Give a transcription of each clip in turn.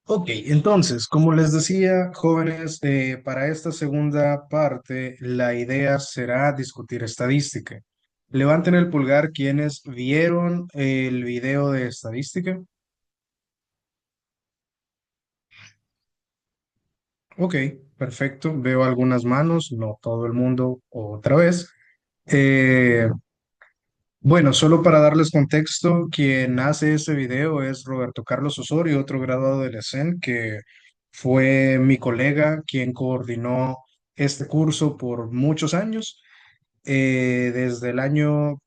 Ok, entonces, como les decía, jóvenes, para esta segunda parte, la idea será discutir estadística. Levanten el pulgar quienes vieron el video de estadística. Ok, perfecto. Veo algunas manos, no todo el mundo otra vez. Eh, Bueno, solo para darles contexto, quien hace ese video es Roberto Carlos Osorio, otro graduado del ESEN, que fue mi colega, quien coordinó este curso por muchos años, desde el año,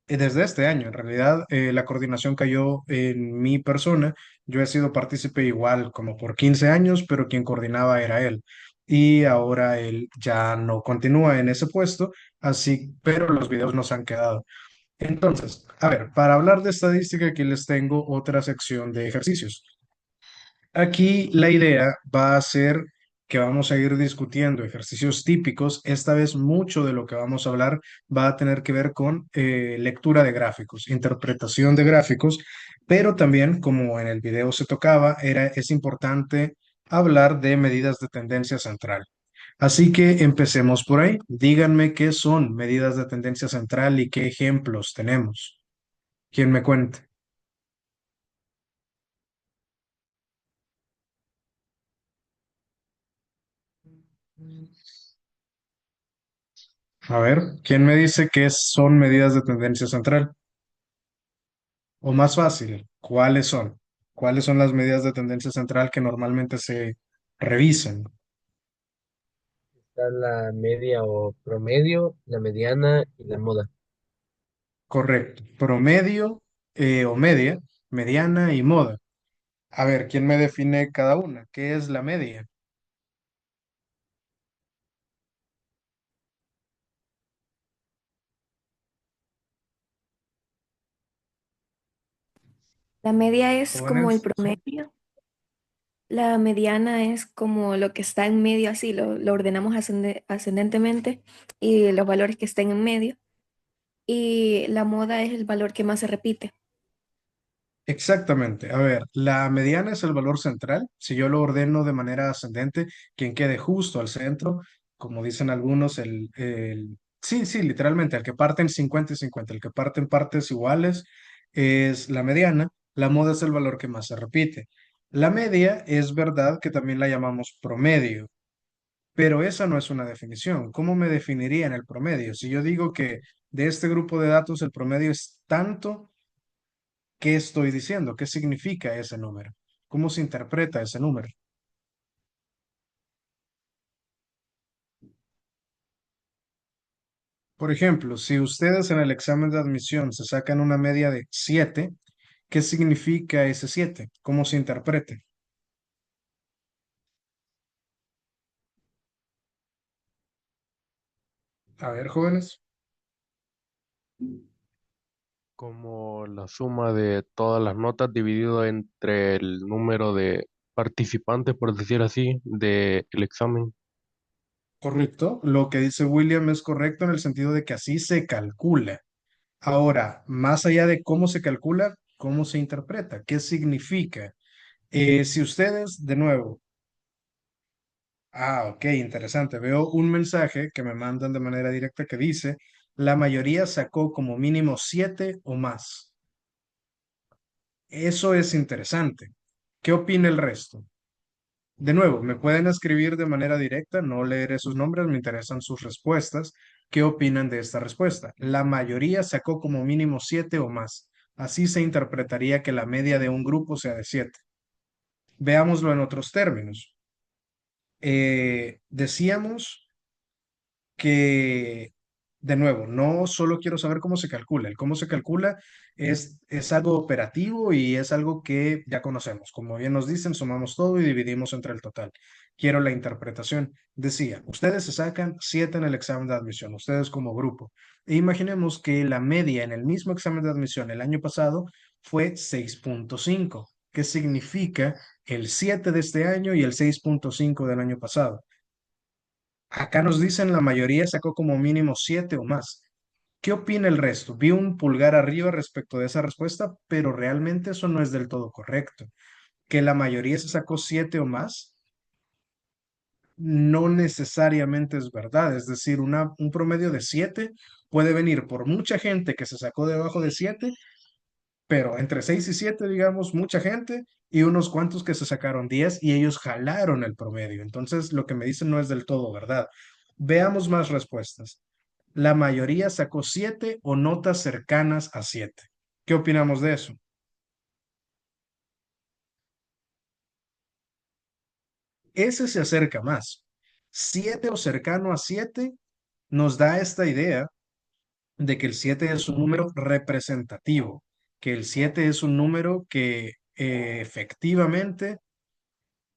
desde este año, en realidad, la coordinación cayó en mi persona. Yo he sido partícipe igual como por 15 años, pero quien coordinaba era él. Y ahora él ya no continúa en ese puesto, así, pero los videos nos han quedado. Entonces, a ver, para hablar de estadística, aquí les tengo otra sección de ejercicios. Aquí la idea va a ser que vamos a ir discutiendo ejercicios típicos. Esta vez mucho de lo que vamos a hablar va a tener que ver con lectura de gráficos, interpretación de gráficos, pero también, como en el video se tocaba, es importante hablar de medidas de tendencia central. Así que empecemos por ahí. Díganme qué son medidas de tendencia central y qué ejemplos tenemos. ¿Quién me cuente? A ver, ¿quién me dice qué son medidas de tendencia central? O más fácil, ¿cuáles son? ¿Cuáles son las medidas de tendencia central que normalmente se revisan? Está la media o promedio, la mediana y la moda. Correcto. Promedio o media, mediana y moda. A ver, ¿quién me define cada una? ¿Qué es la media? La media es como el Jóvenes. promedio, la mediana es como lo que está en medio, así lo ordenamos ascendentemente y los valores que estén en medio. Y la moda es el valor que más se repite. Exactamente. A ver, la mediana es el valor central. Si yo lo ordeno de manera ascendente, quien quede justo al centro, como dicen algunos, sí, sí, literalmente, el que parte en 50 y 50, el que parte en partes iguales es la mediana. La moda es el valor que más se repite. La media es verdad que también la llamamos promedio, pero esa no es una definición. ¿Cómo me definiría en el promedio? Si yo digo que de este grupo de datos el promedio es tanto, ¿qué estoy diciendo? ¿Qué significa ese número? ¿Cómo se interpreta ese número? Por ejemplo, si ustedes en el examen de admisión se sacan una media de 7, ¿qué significa ese 7? ¿Cómo se interpreta? A ver, jóvenes. Como la suma de todas las notas dividido entre el número de participantes, por decir así, del examen. Correcto. Lo que dice William es correcto en el sentido de que así se calcula. Ahora, más allá de cómo se calcula, ¿cómo se interpreta? ¿Qué significa? Si ustedes, de nuevo, ok, interesante. Veo un mensaje que me mandan de manera directa que dice, la mayoría sacó como mínimo 7 o más. Eso es interesante. ¿Qué opina el resto? De nuevo, me pueden escribir de manera directa, no leeré sus nombres, me interesan sus respuestas. ¿Qué opinan de esta respuesta? La mayoría sacó como mínimo 7 o más. Así se interpretaría que la media de un grupo sea de 7. Veámoslo en otros términos. Decíamos que, de nuevo, no solo quiero saber cómo se calcula. El cómo se calcula es algo operativo y es algo que ya conocemos. Como bien nos dicen, sumamos todo y dividimos entre el total. Quiero la interpretación. Decía, ustedes se sacan 7 en el examen de admisión, ustedes como grupo. E imaginemos que la media en el mismo examen de admisión el año pasado fue 6,5. ¿Qué significa el 7 de este año y el 6,5 del año pasado? Acá nos dicen la mayoría sacó como mínimo 7 o más. ¿Qué opina el resto? Vi un pulgar arriba respecto de esa respuesta, pero realmente eso no es del todo correcto. que la mayoría se sacó 7 o más, no necesariamente es verdad. Es decir, un promedio de 7 puede venir por mucha gente que se sacó debajo de 7, pero entre 6 y 7, digamos, mucha gente y unos cuantos que se sacaron 10 y ellos jalaron el promedio. Entonces, lo que me dicen no es del todo verdad. Veamos más respuestas. La mayoría sacó 7 o notas cercanas a 7. ¿Qué opinamos de eso? Ese se acerca más. 7 o cercano a 7 nos da esta idea de que el 7 es un número representativo, que el 7 es un número que efectivamente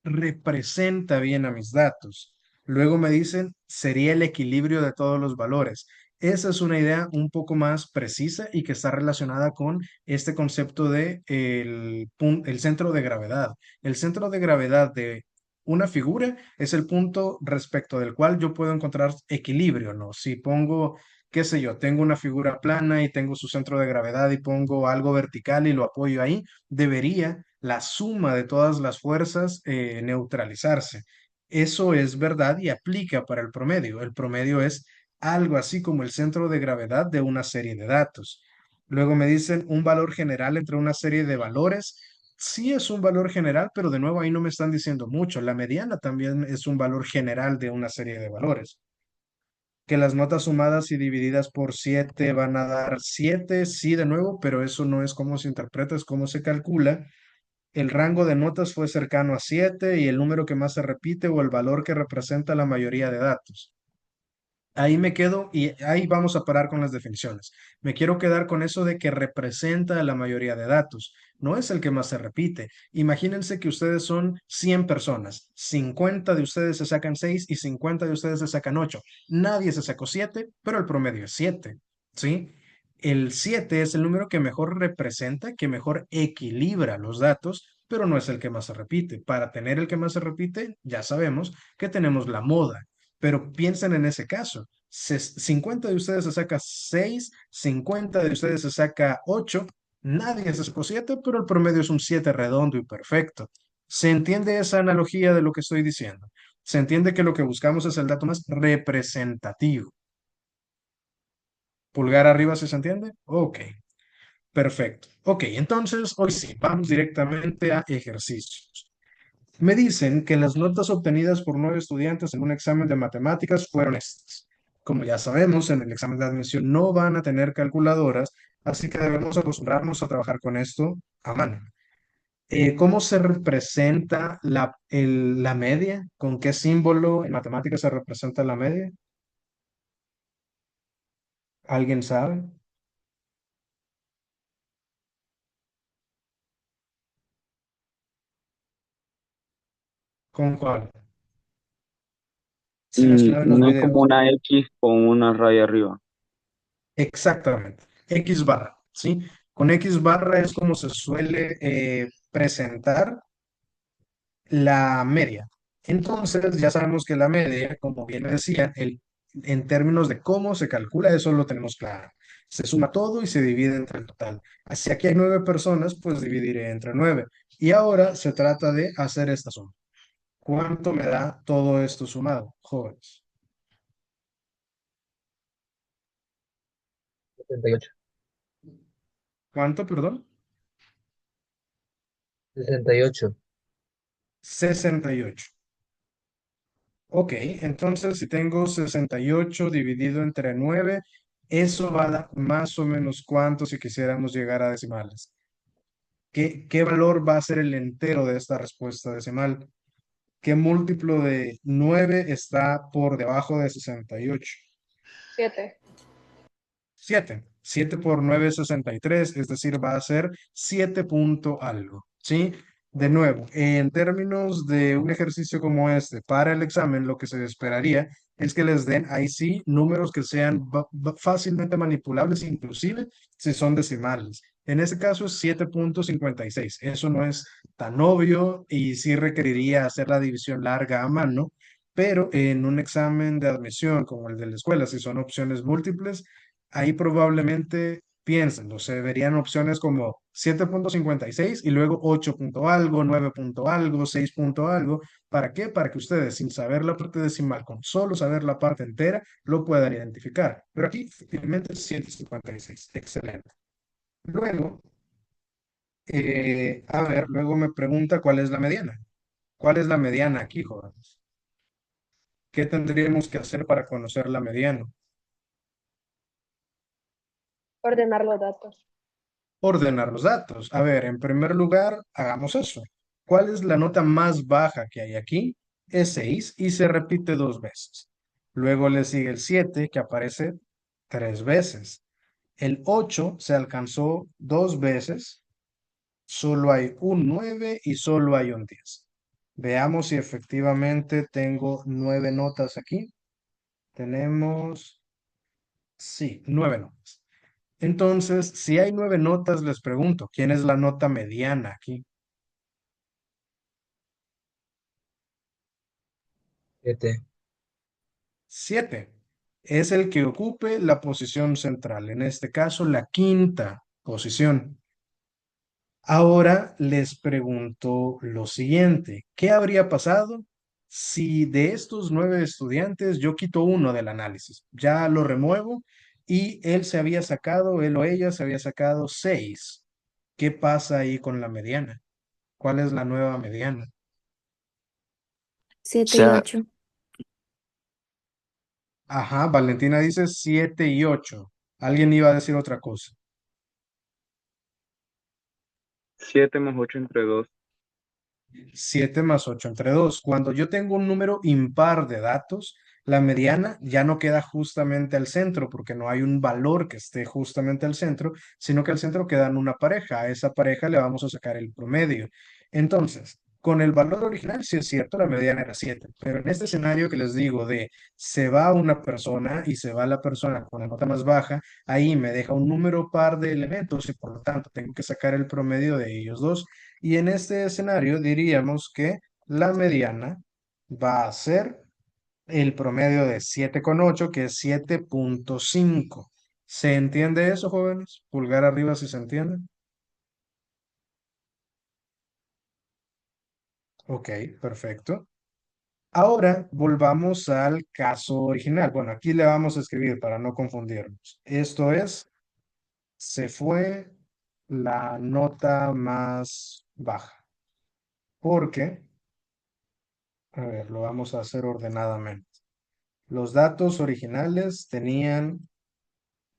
representa bien a mis datos. Luego me dicen, sería el equilibrio de todos los valores. Esa es una idea un poco más precisa y que está relacionada con este concepto de el centro de gravedad. El centro de gravedad de una figura es el punto respecto del cual yo puedo encontrar equilibrio, ¿no? Si pongo, qué sé yo, tengo una figura plana y tengo su centro de gravedad y pongo algo vertical y lo apoyo ahí, debería la suma de todas las fuerzas neutralizarse. Eso es verdad y aplica para el promedio. El promedio es algo así como el centro de gravedad de una serie de datos. Luego me dicen un valor general entre una serie de valores. Sí es un valor general, pero de nuevo ahí no me están diciendo mucho. La mediana también es un valor general de una serie de valores. Que las notas sumadas y divididas por 7 van a dar 7, sí, de nuevo, pero eso no es cómo se interpreta, es cómo se calcula. El rango de notas fue cercano a 7 y el número que más se repite o el valor que representa la mayoría de datos. Ahí me quedo y ahí vamos a parar con las definiciones. Me quiero quedar con eso de que representa la mayoría de datos. No es el que más se repite. Imagínense que ustedes son 100 personas. 50 de ustedes se sacan 6 y 50 de ustedes se sacan 8. Nadie se sacó 7, pero el promedio es 7. ¿Sí? El 7 es el número que mejor representa, que mejor equilibra los datos, pero no es el que más se repite. Para tener el que más se repite, ya sabemos que tenemos la moda. Pero piensen en ese caso. 50 de ustedes se saca 6, 50 de ustedes se saca 8, nadie se sacó 7, pero el promedio es un 7 redondo y perfecto. ¿Se entiende esa analogía de lo que estoy diciendo? Se entiende que lo que buscamos es el dato más representativo. Pulgar arriba, ¿si se entiende? Ok, perfecto. Ok, entonces hoy sí, vamos directamente a ejercicios. Me dicen que las notas obtenidas por 9 estudiantes en un examen de matemáticas fueron estas. Como ya sabemos, en el examen de admisión no van a tener calculadoras, así que debemos acostumbrarnos a trabajar con esto a mano. ¿Cómo se representa la media? ¿Con qué símbolo en matemáticas se representa la media? ¿Alguien sabe? ¿Con cuál? Se menciona en los No es como videos. una X con una raya arriba. Exactamente. X barra, ¿sí? Con X barra es como se suele presentar la media. Entonces, ya sabemos que la media, como bien decía, en términos de cómo se calcula, eso lo tenemos claro. Se suma todo y se divide entre el total. Así aquí hay 9 personas, pues dividiré entre 9. Y ahora se trata de hacer esta suma. ¿Cuánto me da todo esto sumado, jóvenes? 68. ¿Cuánto, perdón? 68. 68. Ok, entonces si tengo 68 dividido entre 9, eso va a dar más o menos cuánto si quisiéramos llegar a decimales. ¿Qué valor va a ser el entero de esta respuesta decimal? ¿Qué múltiplo de 9 está por debajo de 68? 7. 7. 7 por 9 es 63, es decir, va a ser 7 punto algo, ¿sí? De nuevo, en términos de un ejercicio como este, para el examen, lo que se esperaría es que les den ahí sí números que sean fácilmente manipulables, inclusive si son decimales. En ese caso es 7.56. Eso no es tan obvio y sí requeriría hacer la división larga a mano, pero en un examen de admisión como el de la escuela, si son opciones múltiples, ahí probablemente Piénsenlo, se verían opciones como 7.56 y luego 8 punto algo, 9 punto algo, 6 punto algo. ¿Para qué? Para que ustedes, sin saber la parte decimal, con solo saber la parte entera, lo puedan identificar. Pero aquí, efectivamente, es 156. Excelente. Luego, a ver, luego me pregunta cuál es la mediana. ¿Cuál es la mediana aquí, jóvenes? ¿Qué tendríamos que hacer para conocer la mediana? Ordenar los datos. Ordenar los datos. A ver, en primer lugar, hagamos eso. ¿Cuál es la nota más baja que hay aquí? Es 6 y se repite dos veces. Luego le sigue el 7 que aparece tres veces. El 8 se alcanzó dos veces. Solo hay un 9 y solo hay un 10. Veamos si efectivamente tengo 9 notas aquí. Tenemos, sí, 9 notas. Entonces, si hay 9 notas, les pregunto, ¿quién es la nota mediana aquí? 7. 7. Es el que ocupe la posición central, en este caso la quinta posición. Ahora les pregunto lo siguiente, ¿qué habría pasado si de estos 9 estudiantes yo quito uno del análisis? Ya lo remuevo y él o ella se había sacado 6. ¿Qué pasa ahí con la mediana? ¿Cuál es la nueva mediana? 7 y sea, 8. Ajá, Valentina dice 7 y 8. Alguien iba a decir otra cosa. 7 más 8 entre 2. 7 más 8 entre 2. Cuando yo tengo un número impar de datos, la mediana ya no queda justamente al centro porque no hay un valor que esté justamente al centro, sino que al centro queda en una pareja. A esa pareja le vamos a sacar el promedio. Entonces, con el valor original, sí es cierto, la mediana era 7, pero en este escenario que les digo de se va una persona y se va la persona con la nota más baja, ahí me deja un número par de elementos y por lo tanto tengo que sacar el promedio de ellos dos. Y en este escenario diríamos que la mediana va a ser el promedio de 7,8, que es 7,5. ¿Se entiende eso, jóvenes? Pulgar arriba si se entiende. Ok, perfecto. Ahora volvamos al caso original. Bueno, aquí le vamos a escribir para no confundirnos. Esto es, se fue la nota más baja. Porque, a ver, lo vamos a hacer ordenadamente. Los datos originales tenían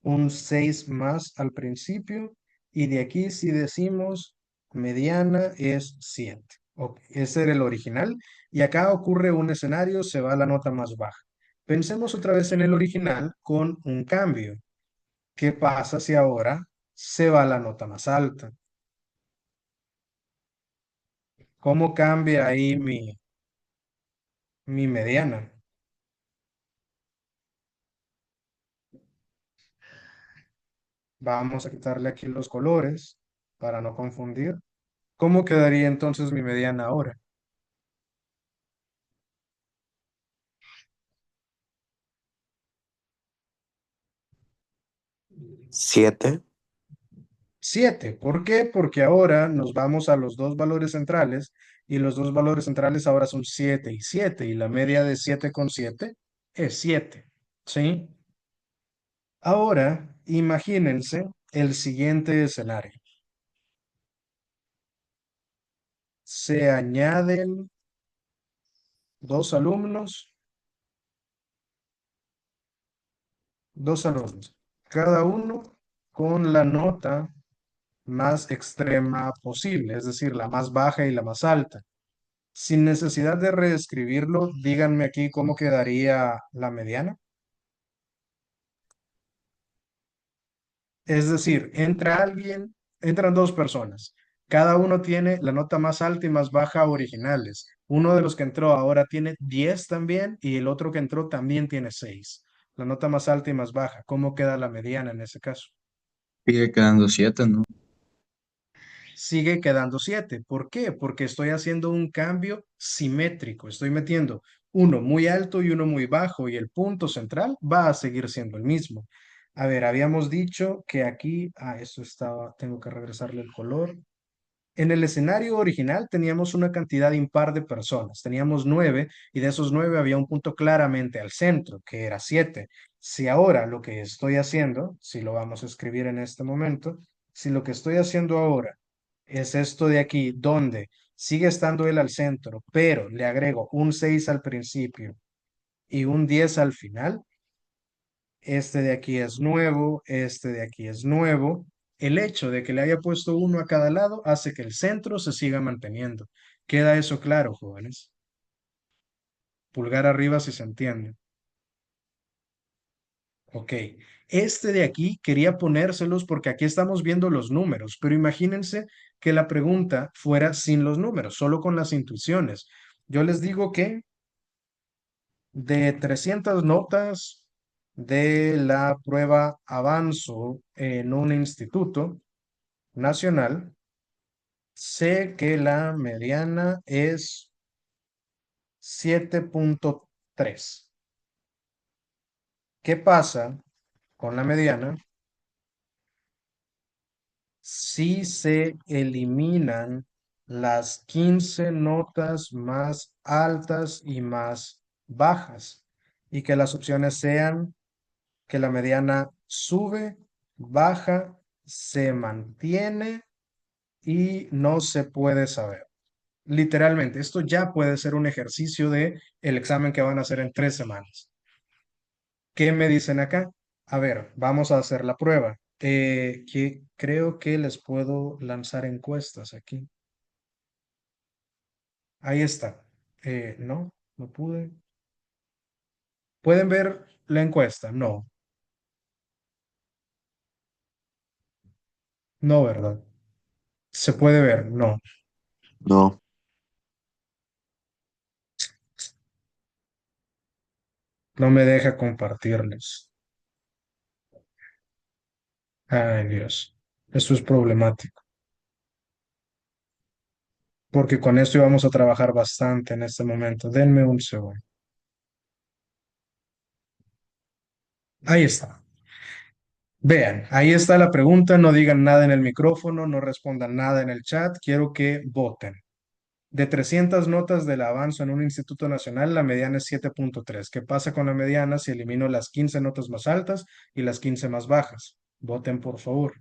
un 6 más al principio y de aquí si decimos mediana es 7. Ok, ese era el original y acá ocurre un escenario, se va la nota más baja. Pensemos otra vez en el original con un cambio. ¿Qué pasa si ahora se va la nota más alta? ¿Cómo cambia ahí mi mediana? Vamos a quitarle aquí los colores para no confundir. ¿Cómo quedaría entonces mi mediana ahora? 7. 7. ¿Por qué? Porque ahora nos vamos a los dos valores centrales y los dos valores centrales ahora son 7 y 7 y la media de 7,7 es 7. ¿Sí? Ahora imagínense el siguiente escenario. Se añaden dos dos alumnos, cada uno con la nota más extrema posible, es decir, la más baja y la más alta. Sin necesidad de reescribirlo, díganme aquí cómo quedaría la mediana. Es decir, entran dos personas. Cada uno tiene la nota más alta y más baja originales. Uno de los que entró ahora tiene 10 también y el otro que entró también tiene 6. La nota más alta y más baja. ¿Cómo queda la mediana en ese caso? Sigue quedando 7, ¿no? Sigue quedando 7. ¿Por qué? Porque estoy haciendo un cambio simétrico. Estoy metiendo uno muy alto y uno muy bajo y el punto central va a seguir siendo el mismo. A ver, habíamos dicho que aquí, esto estaba, tengo que regresarle el color. En el escenario original teníamos una cantidad impar de personas, teníamos 9 y de esos 9 había un punto claramente al centro, que era 7. Si ahora lo que estoy haciendo, si lo vamos a escribir en este momento, si lo que estoy haciendo ahora es esto de aquí, donde sigue estando él al centro, pero le agrego un 6 al principio y un 10 al final, este de aquí es nuevo, este de aquí es nuevo. El hecho de que le haya puesto uno a cada lado hace que el centro se siga manteniendo. ¿Queda eso claro, jóvenes? Pulgar arriba si se entiende. Ok. Este de aquí quería ponérselos porque aquí estamos viendo los números, pero imagínense que la pregunta fuera sin los números, solo con las intuiciones. Yo les digo que de 300 notas de la prueba Avanzo en un instituto nacional, sé que la mediana es 7.3. ¿Qué pasa con la mediana si se eliminan las 15 notas más altas y más bajas y que las opciones sean que la mediana sube, baja, se mantiene y no se puede saber? Literalmente, esto ya puede ser un ejercicio de el examen que van a hacer en 3 semanas. ¿Qué me dicen acá? A ver, vamos a hacer la prueba. Que creo que les puedo lanzar encuestas aquí. Ahí está. No, no pude. ¿Pueden ver la encuesta? No, no, ¿verdad? ¿Se puede ver? No, No. no me deja compartirles. Ay, Dios. Esto es problemático, porque con esto íbamos a trabajar bastante en este momento. Denme un segundo. Ahí está. Vean, ahí está la pregunta. No digan nada en el micrófono, no respondan nada en el chat. Quiero que voten. De 300 notas del avanzo en un instituto nacional, la mediana es 7.3. ¿Qué pasa con la mediana si elimino las 15 notas más altas y las 15 más bajas? Voten, por favor.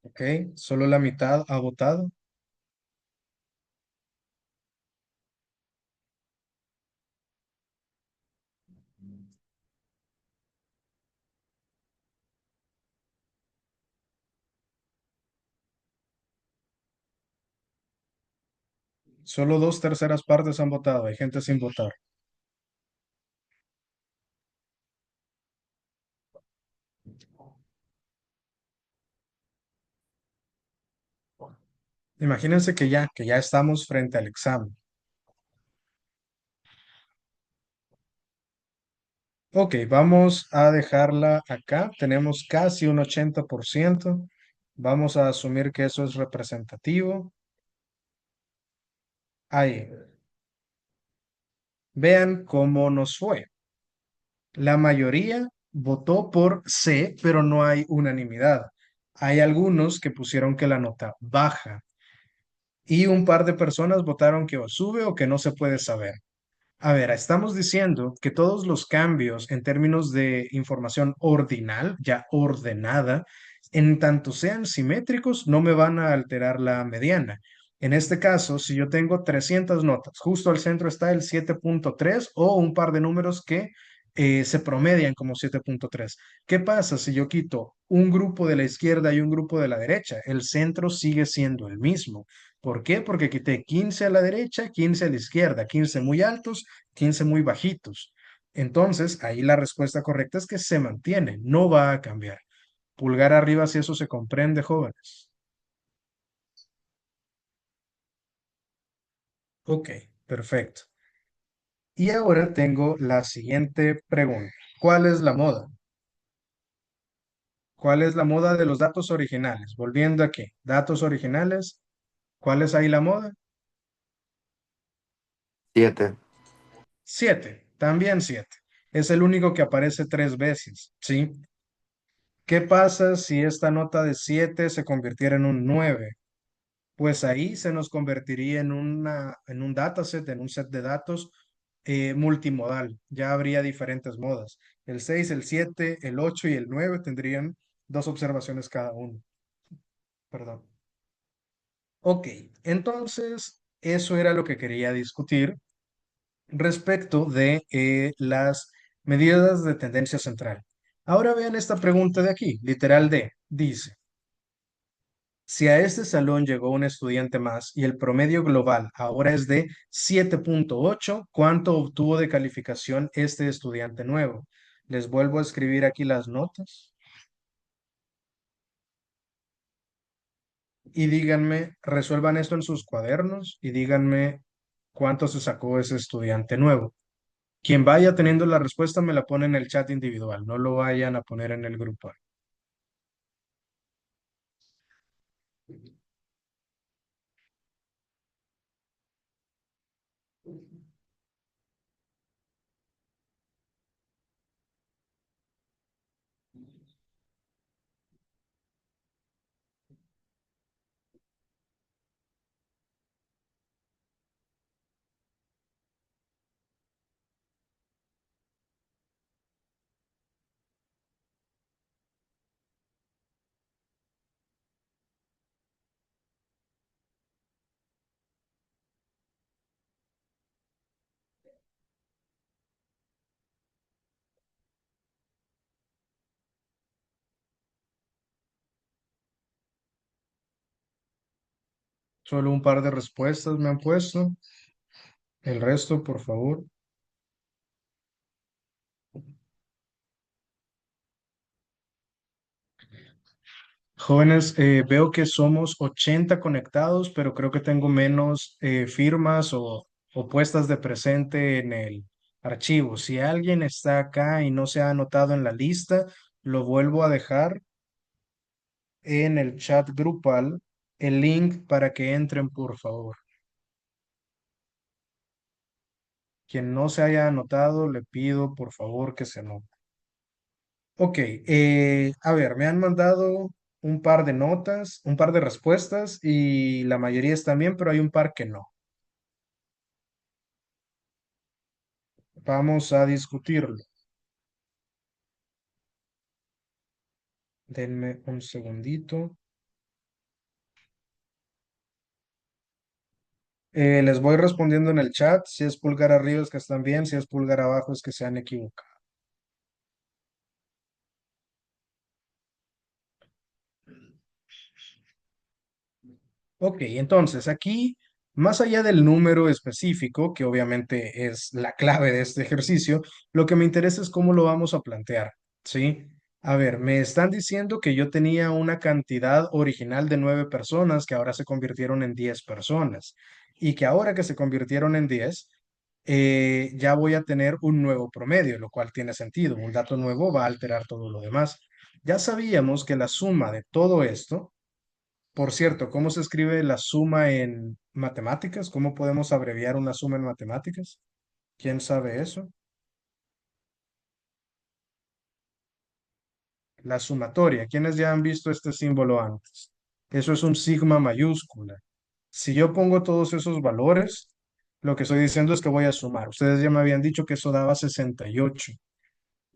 Ok, solo la mitad ha votado. Solo 2/3 partes han votado. Hay gente sin votar. Imagínense que ya estamos frente al examen. Ok, vamos a dejarla acá. Tenemos casi un 80%. Vamos a asumir que eso es representativo. Ahí. Vean cómo nos fue. La mayoría votó por C, pero no hay unanimidad. Hay algunos que pusieron que la nota baja y un par de personas votaron que o sube o que no se puede saber. A ver, estamos diciendo que todos los cambios en términos de información ordinal, ya ordenada, en tanto sean simétricos, no me van a alterar la mediana. En este caso, si yo tengo 300 notas, justo al centro está el 7.3 o un par de números que se promedian como 7.3. ¿Qué pasa si yo quito un grupo de la izquierda y un grupo de la derecha? El centro sigue siendo el mismo. ¿Por qué? Porque quité 15 a la derecha, 15 a la izquierda, 15 muy altos, 15 muy bajitos. Entonces, ahí la respuesta correcta es que se mantiene, no va a cambiar. Pulgar arriba si eso se comprende, jóvenes. Ok, perfecto. Y ahora tengo la siguiente pregunta. ¿Cuál es la moda? ¿Cuál es la moda de los datos originales? Volviendo aquí, datos originales, ¿cuál es ahí la moda? 7. 7, también 7. Es el único que aparece 3 veces, ¿sí? ¿Qué pasa si esta nota de 7 se convirtiera en un 9? Pues ahí se nos convertiría en un dataset, en un set de datos multimodal. Ya habría diferentes modas. El 6, el 7, el 8 y el 9 tendrían 2 observaciones cada uno. Perdón. Ok, entonces eso era lo que quería discutir respecto de las medidas de tendencia central. Ahora vean esta pregunta de aquí, literal D. Dice, si a este salón llegó un estudiante más y el promedio global ahora es de 7.8, ¿cuánto obtuvo de calificación este estudiante nuevo? Les vuelvo a escribir aquí las notas y díganme, resuelvan esto en sus cuadernos y díganme cuánto se sacó ese estudiante nuevo. Quien vaya teniendo la respuesta me la pone en el chat individual, no lo vayan a poner en el grupo. Solo un par de respuestas me han puesto. El resto, por favor. Jóvenes, veo que somos 80 conectados, pero creo que tengo menos firmas o puestas de presente en el archivo. Si alguien está acá y no se ha anotado en la lista, lo vuelvo a dejar en el chat grupal el link para que entren, por favor. Quien no se haya anotado, le pido por favor que se anote. Ok, a ver, me han mandado un par de notas, un par de respuestas y la mayoría están bien, pero hay un par que no. Vamos a discutirlo. Denme un segundito. Les voy respondiendo en el chat. Si es pulgar arriba es que están bien, si es pulgar abajo es que se han equivocado. Ok, entonces aquí, más allá del número específico, que obviamente es la clave de este ejercicio, lo que me interesa es cómo lo vamos a plantear, ¿sí? A ver, me están diciendo que yo tenía una cantidad original de 9 personas que ahora se convirtieron en 10 personas y que ahora que se convirtieron en 10, ya voy a tener un nuevo promedio, lo cual tiene sentido. Un dato nuevo va a alterar todo lo demás. Ya sabíamos que la suma de todo esto, por cierto, ¿cómo se escribe la suma en matemáticas? ¿Cómo podemos abreviar una suma en matemáticas? ¿Quién sabe eso? La sumatoria. ¿Quiénes ya han visto este símbolo antes? Eso es un sigma mayúscula. Si yo pongo todos esos valores, lo que estoy diciendo es que voy a sumar. Ustedes ya me habían dicho que eso daba 68.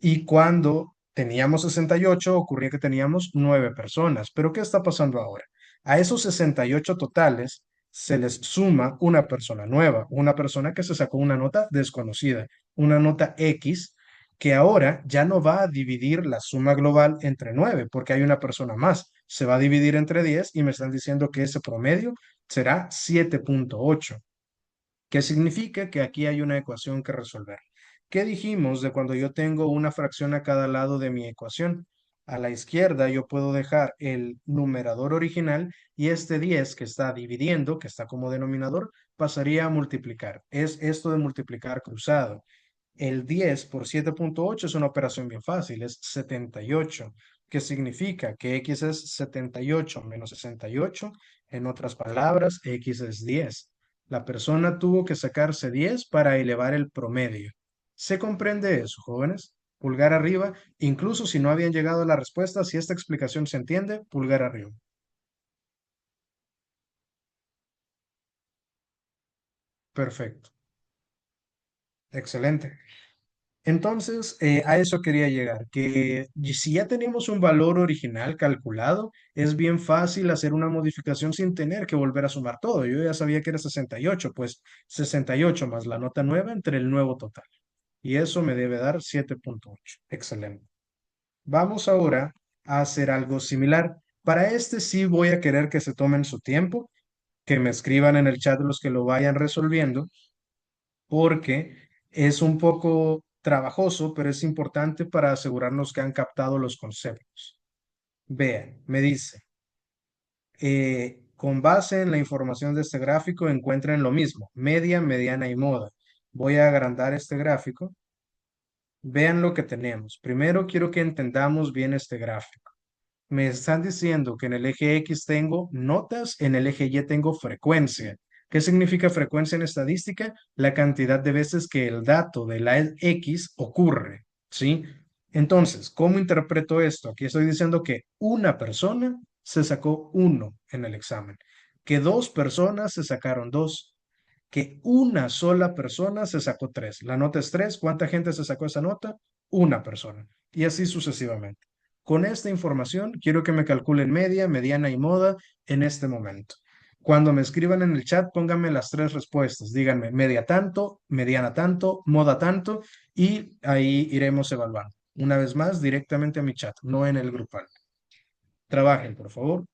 Y cuando teníamos 68 ocurría que teníamos 9 personas. Pero ¿qué está pasando ahora? A esos 68 totales se les suma una persona nueva, una persona que se sacó una nota desconocida, una nota X, que ahora ya no va a dividir la suma global entre 9, porque hay una persona más. Se va a dividir entre 10 y me están diciendo que ese promedio será 7.8. ¿Qué significa? Que aquí hay una ecuación que resolver. ¿Qué dijimos de cuando yo tengo una fracción a cada lado de mi ecuación? A la izquierda yo puedo dejar el numerador original y este 10 que está dividiendo, que está como denominador, pasaría a multiplicar. Es esto de multiplicar cruzado. El 10 por 7.8 es una operación bien fácil, es 78. que significa que x es 78 menos 68. En otras palabras, x es 10. La persona tuvo que sacarse 10 para elevar el promedio. ¿Se comprende eso, jóvenes? Pulgar arriba, incluso si no habían llegado a la respuesta, si esta explicación se entiende, pulgar arriba. Perfecto. Excelente. Entonces, a eso quería llegar, que si ya tenemos un valor original calculado, es bien fácil hacer una modificación sin tener que volver a sumar todo. Yo ya sabía que era 68, pues 68 más la nota nueva entre el nuevo total. Y eso me debe dar 7,8. Excelente. Vamos ahora a hacer algo similar. Para este sí voy a querer que se tomen su tiempo, que me escriban en el chat los que lo vayan resolviendo porque es un poco trabajoso, pero es importante para asegurarnos que han captado los conceptos. Vean, me dice, con base en la información de este gráfico encuentren lo mismo, media, mediana y moda. Voy a agrandar este gráfico. Vean lo que tenemos. Primero quiero que entendamos bien este gráfico. Me están diciendo que en el eje X tengo notas, en el eje Y tengo frecuencia. ¿Qué significa frecuencia en estadística? La cantidad de veces que el dato de la X ocurre, ¿sí? Entonces, ¿cómo interpreto esto? Aquí estoy diciendo que una persona se sacó 1 en el examen, que 2 personas se sacaron 2, que una sola persona se sacó 3. La nota es 3. ¿Cuánta gente se sacó esa nota? Una persona. Y así sucesivamente. Con esta información, quiero que me calculen media, mediana y moda en este momento. Cuando me escriban en el chat, pónganme las 3 respuestas. Díganme media tanto, mediana tanto, moda tanto, y ahí iremos evaluando. Una vez más, directamente a mi chat, no en el grupal. Trabajen, por favor.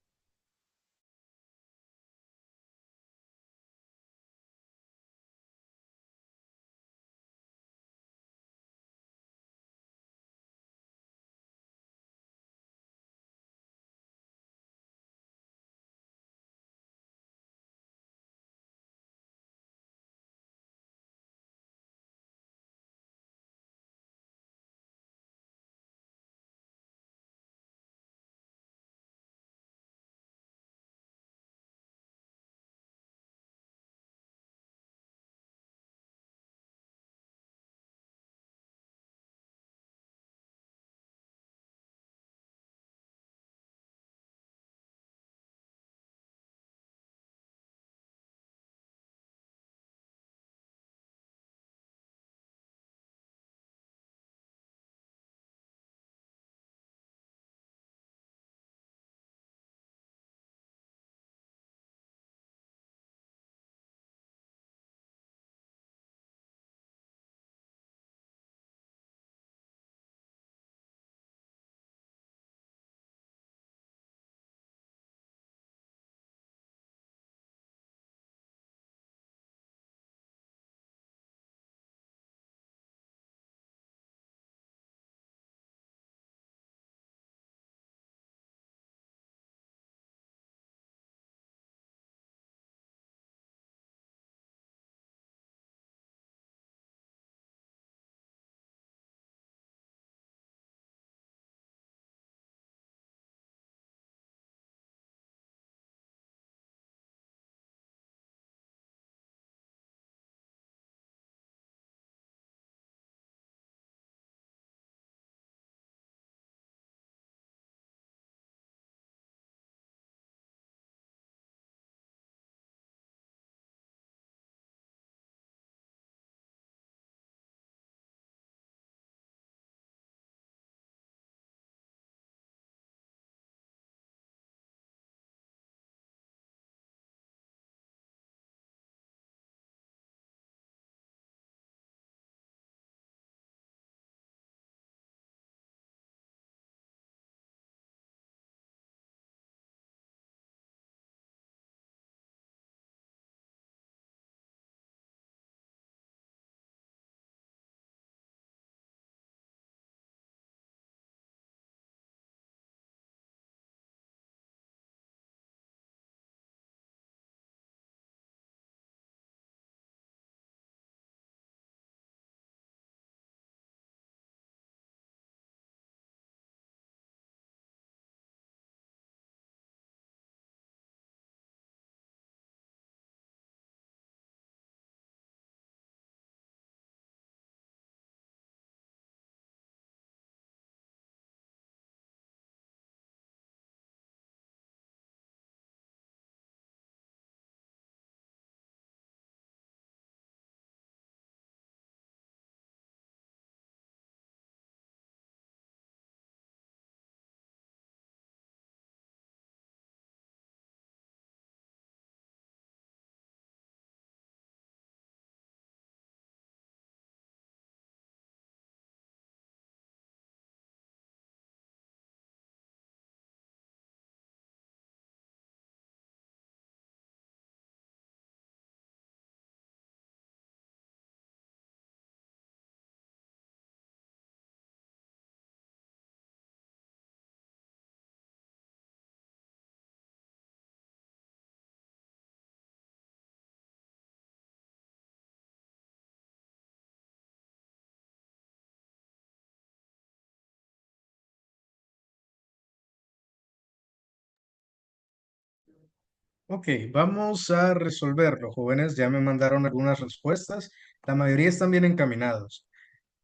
Ok, vamos a resolverlo, jóvenes. Ya me mandaron algunas respuestas. La mayoría están bien encaminados.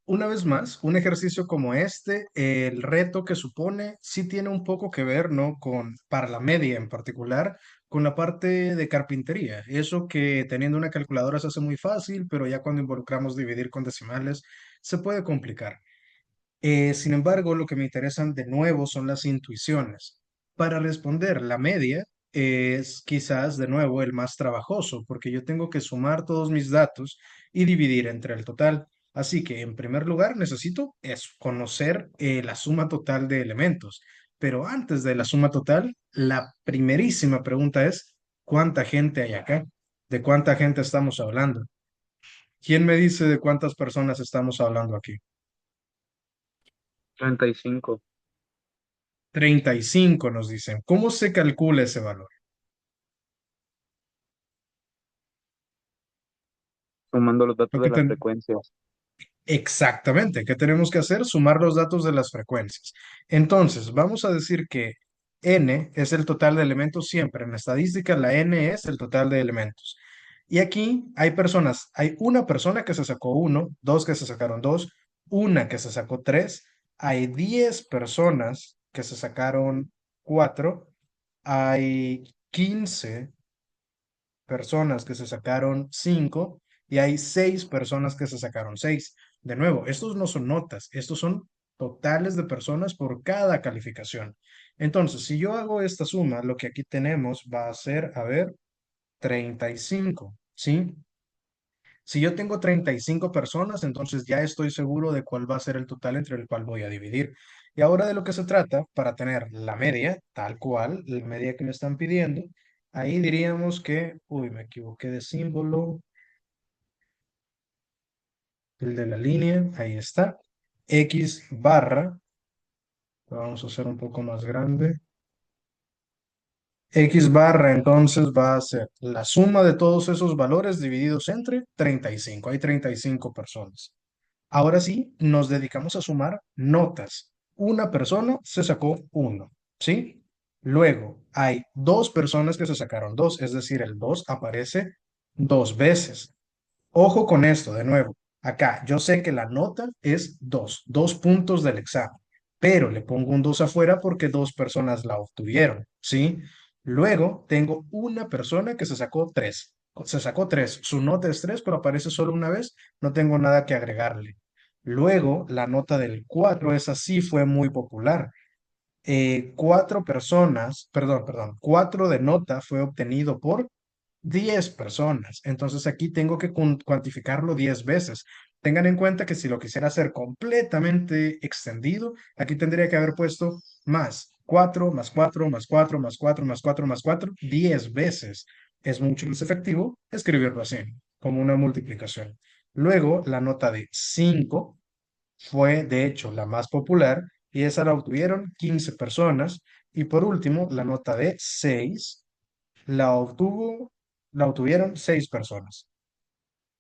Una vez más, un ejercicio como este, el reto que supone sí tiene un poco que ver, ¿no? Para la media en particular, con la parte de carpintería. Eso que teniendo una calculadora se hace muy fácil, pero ya cuando involucramos dividir con decimales, se puede complicar. Sin embargo, lo que me interesan de nuevo son las intuiciones. Para responder la media es quizás de nuevo el más trabajoso, porque yo tengo que sumar todos mis datos y dividir entre el total. Así que en primer lugar necesito conocer la suma total de elementos. Pero antes de la suma total, la primerísima pregunta es, ¿cuánta gente hay acá? ¿De cuánta gente estamos hablando? ¿Quién me dice de cuántas personas estamos hablando aquí? 35. 35 nos dicen. ¿Cómo se calcula ese valor? Sumando los datos Lo de que las ten- frecuencias. Exactamente, ¿qué tenemos que hacer? Sumar los datos de las frecuencias. Entonces, vamos a decir que n es el total de elementos siempre. En la estadística, la n es el total de elementos. Y aquí hay una persona que se sacó uno, dos que se sacaron dos, una que se sacó tres, hay 10 personas que se sacaron cuatro, hay 15 personas que se sacaron 5 y hay 6 personas que se sacaron 6. De nuevo, estos no son notas, estos son totales de personas por cada calificación. Entonces, si yo hago esta suma, lo que aquí tenemos va a ser, a ver, 35, ¿sí? Si yo tengo 35 personas, entonces ya estoy seguro de cuál va a ser el total entre el cual voy a dividir. Y ahora de lo que se trata, para tener la media, tal cual, la media que me están pidiendo, ahí diríamos que, uy, me equivoqué de símbolo, el de la línea, ahí está, X barra, lo vamos a hacer un poco más grande. X barra entonces va a ser la suma de todos esos valores divididos entre 35. Hay 35 personas. Ahora sí, nos dedicamos a sumar notas. Una persona se sacó uno, ¿sí? Luego hay dos personas que se sacaron dos, es decir, el 2 aparece dos veces. Ojo con esto, de nuevo. Acá, yo sé que la nota es dos puntos del examen, pero le pongo un 2 afuera porque dos personas la obtuvieron, ¿sí? Luego tengo una persona que se sacó tres. Se sacó tres, su nota es tres, pero aparece solo una vez, no tengo nada que agregarle. Luego, la nota del 4, esa sí fue muy popular. Cuatro personas, perdón, cuatro de nota fue obtenido por 10 personas. Entonces aquí tengo que cuantificarlo 10 veces. Tengan en cuenta que si lo quisiera hacer completamente extendido, aquí tendría que haber puesto más 4 más 4 más 4 más 4 más 4 más 4 10 veces. Es mucho más efectivo escribirlo así, como una multiplicación. Luego, la nota de 5 fue, de hecho, la más popular y esa la obtuvieron 15 personas. Y por último, la nota de 6 la obtuvo, la obtuvieron 6 personas.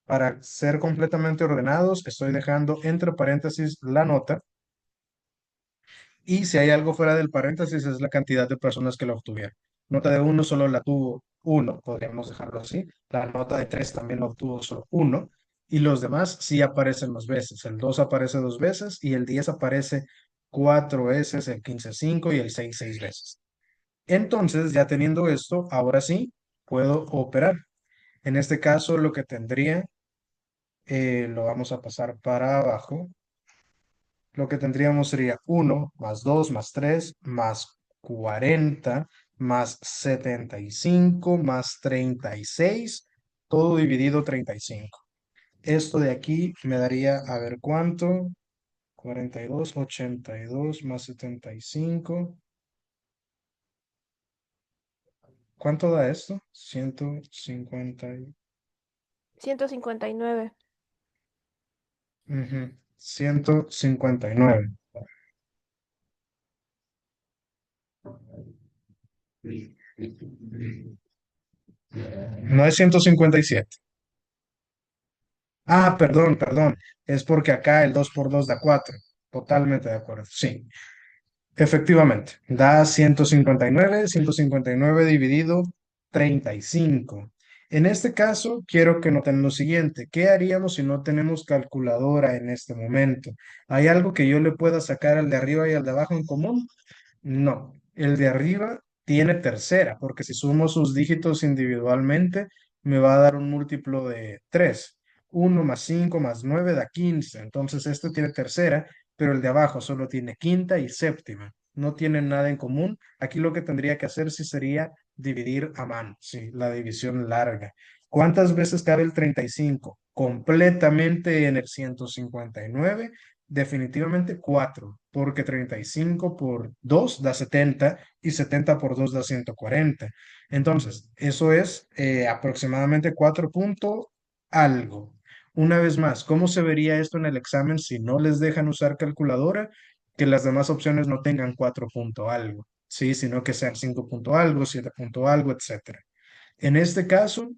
Para ser completamente ordenados, estoy dejando entre paréntesis la nota y si hay algo fuera del paréntesis es la cantidad de personas que la obtuvieron. Nota de uno solo la tuvo uno, podríamos dejarlo así. La nota de 3 también la obtuvo solo uno y los demás sí aparecen más veces. El 2 aparece dos veces y el 10 aparece cuatro veces, el 15 cinco y el 6 seis veces. Entonces, ya teniendo esto, ahora sí puedo operar. En este caso, lo que tendría, lo vamos a pasar para abajo. Lo que tendríamos sería uno más 2 más 3 más 40 más 75 más 36 todo dividido 35. Esto de aquí me daría, a ver cuánto, 42 82 más 75. ¿Cuánto da esto? 150. 159. 159. No es 157. Ah, perdón. Es porque acá el 2 por 2 da 4. Totalmente de acuerdo. Sí, efectivamente. Da 159. 159 dividido 35. En este caso, quiero que noten lo siguiente. ¿Qué haríamos si no tenemos calculadora en este momento? ¿Hay algo que yo le pueda sacar al de arriba y al de abajo en común? No, el de arriba tiene tercera, porque si sumo sus dígitos individualmente, me va a dar un múltiplo de 3. 1 más 5 más 9 da 15. Entonces este tiene tercera, pero el de abajo solo tiene quinta y séptima. No tienen nada en común. Aquí lo que tendría que hacer sí sería dividir a mano, sí, la división larga. ¿Cuántas veces cabe el 35? Completamente en el 159. Definitivamente 4, porque 35 por 2 da 70 y 70 por 2 da 140. Entonces, eso es aproximadamente 4 punto algo. Una vez más, ¿cómo se vería esto en el examen si no les dejan usar calculadora? Que las demás opciones no tengan 4 punto algo, ¿sí? Sino que sean 5 punto algo, 7 punto algo, etcétera. En este caso,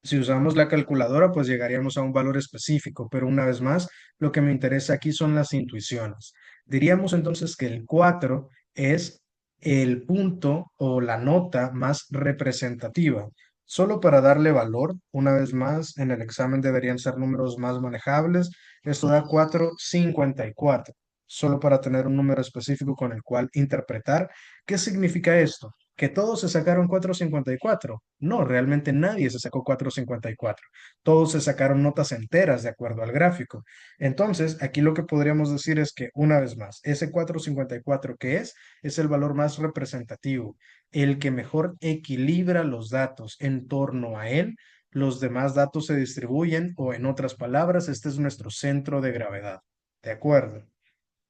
si usamos la calculadora, pues llegaríamos a un valor específico, pero una vez más, lo que me interesa aquí son las intuiciones. Diríamos entonces que el 4 es el punto o la nota más representativa. Solo para darle valor, una vez más, en el examen deberían ser números más manejables. Esto da 4,54. Solo para tener un número específico con el cual interpretar. ¿Qué significa esto? ¿Que todos se sacaron 4,54? No, realmente nadie se sacó 4,54. Todos se sacaron notas enteras de acuerdo al gráfico. Entonces, aquí lo que podríamos decir es que, una vez más, ese 4,54 que es el valor más representativo, el que mejor equilibra los datos en torno a él. Los demás datos se distribuyen o, en otras palabras, este es nuestro centro de gravedad. ¿De acuerdo?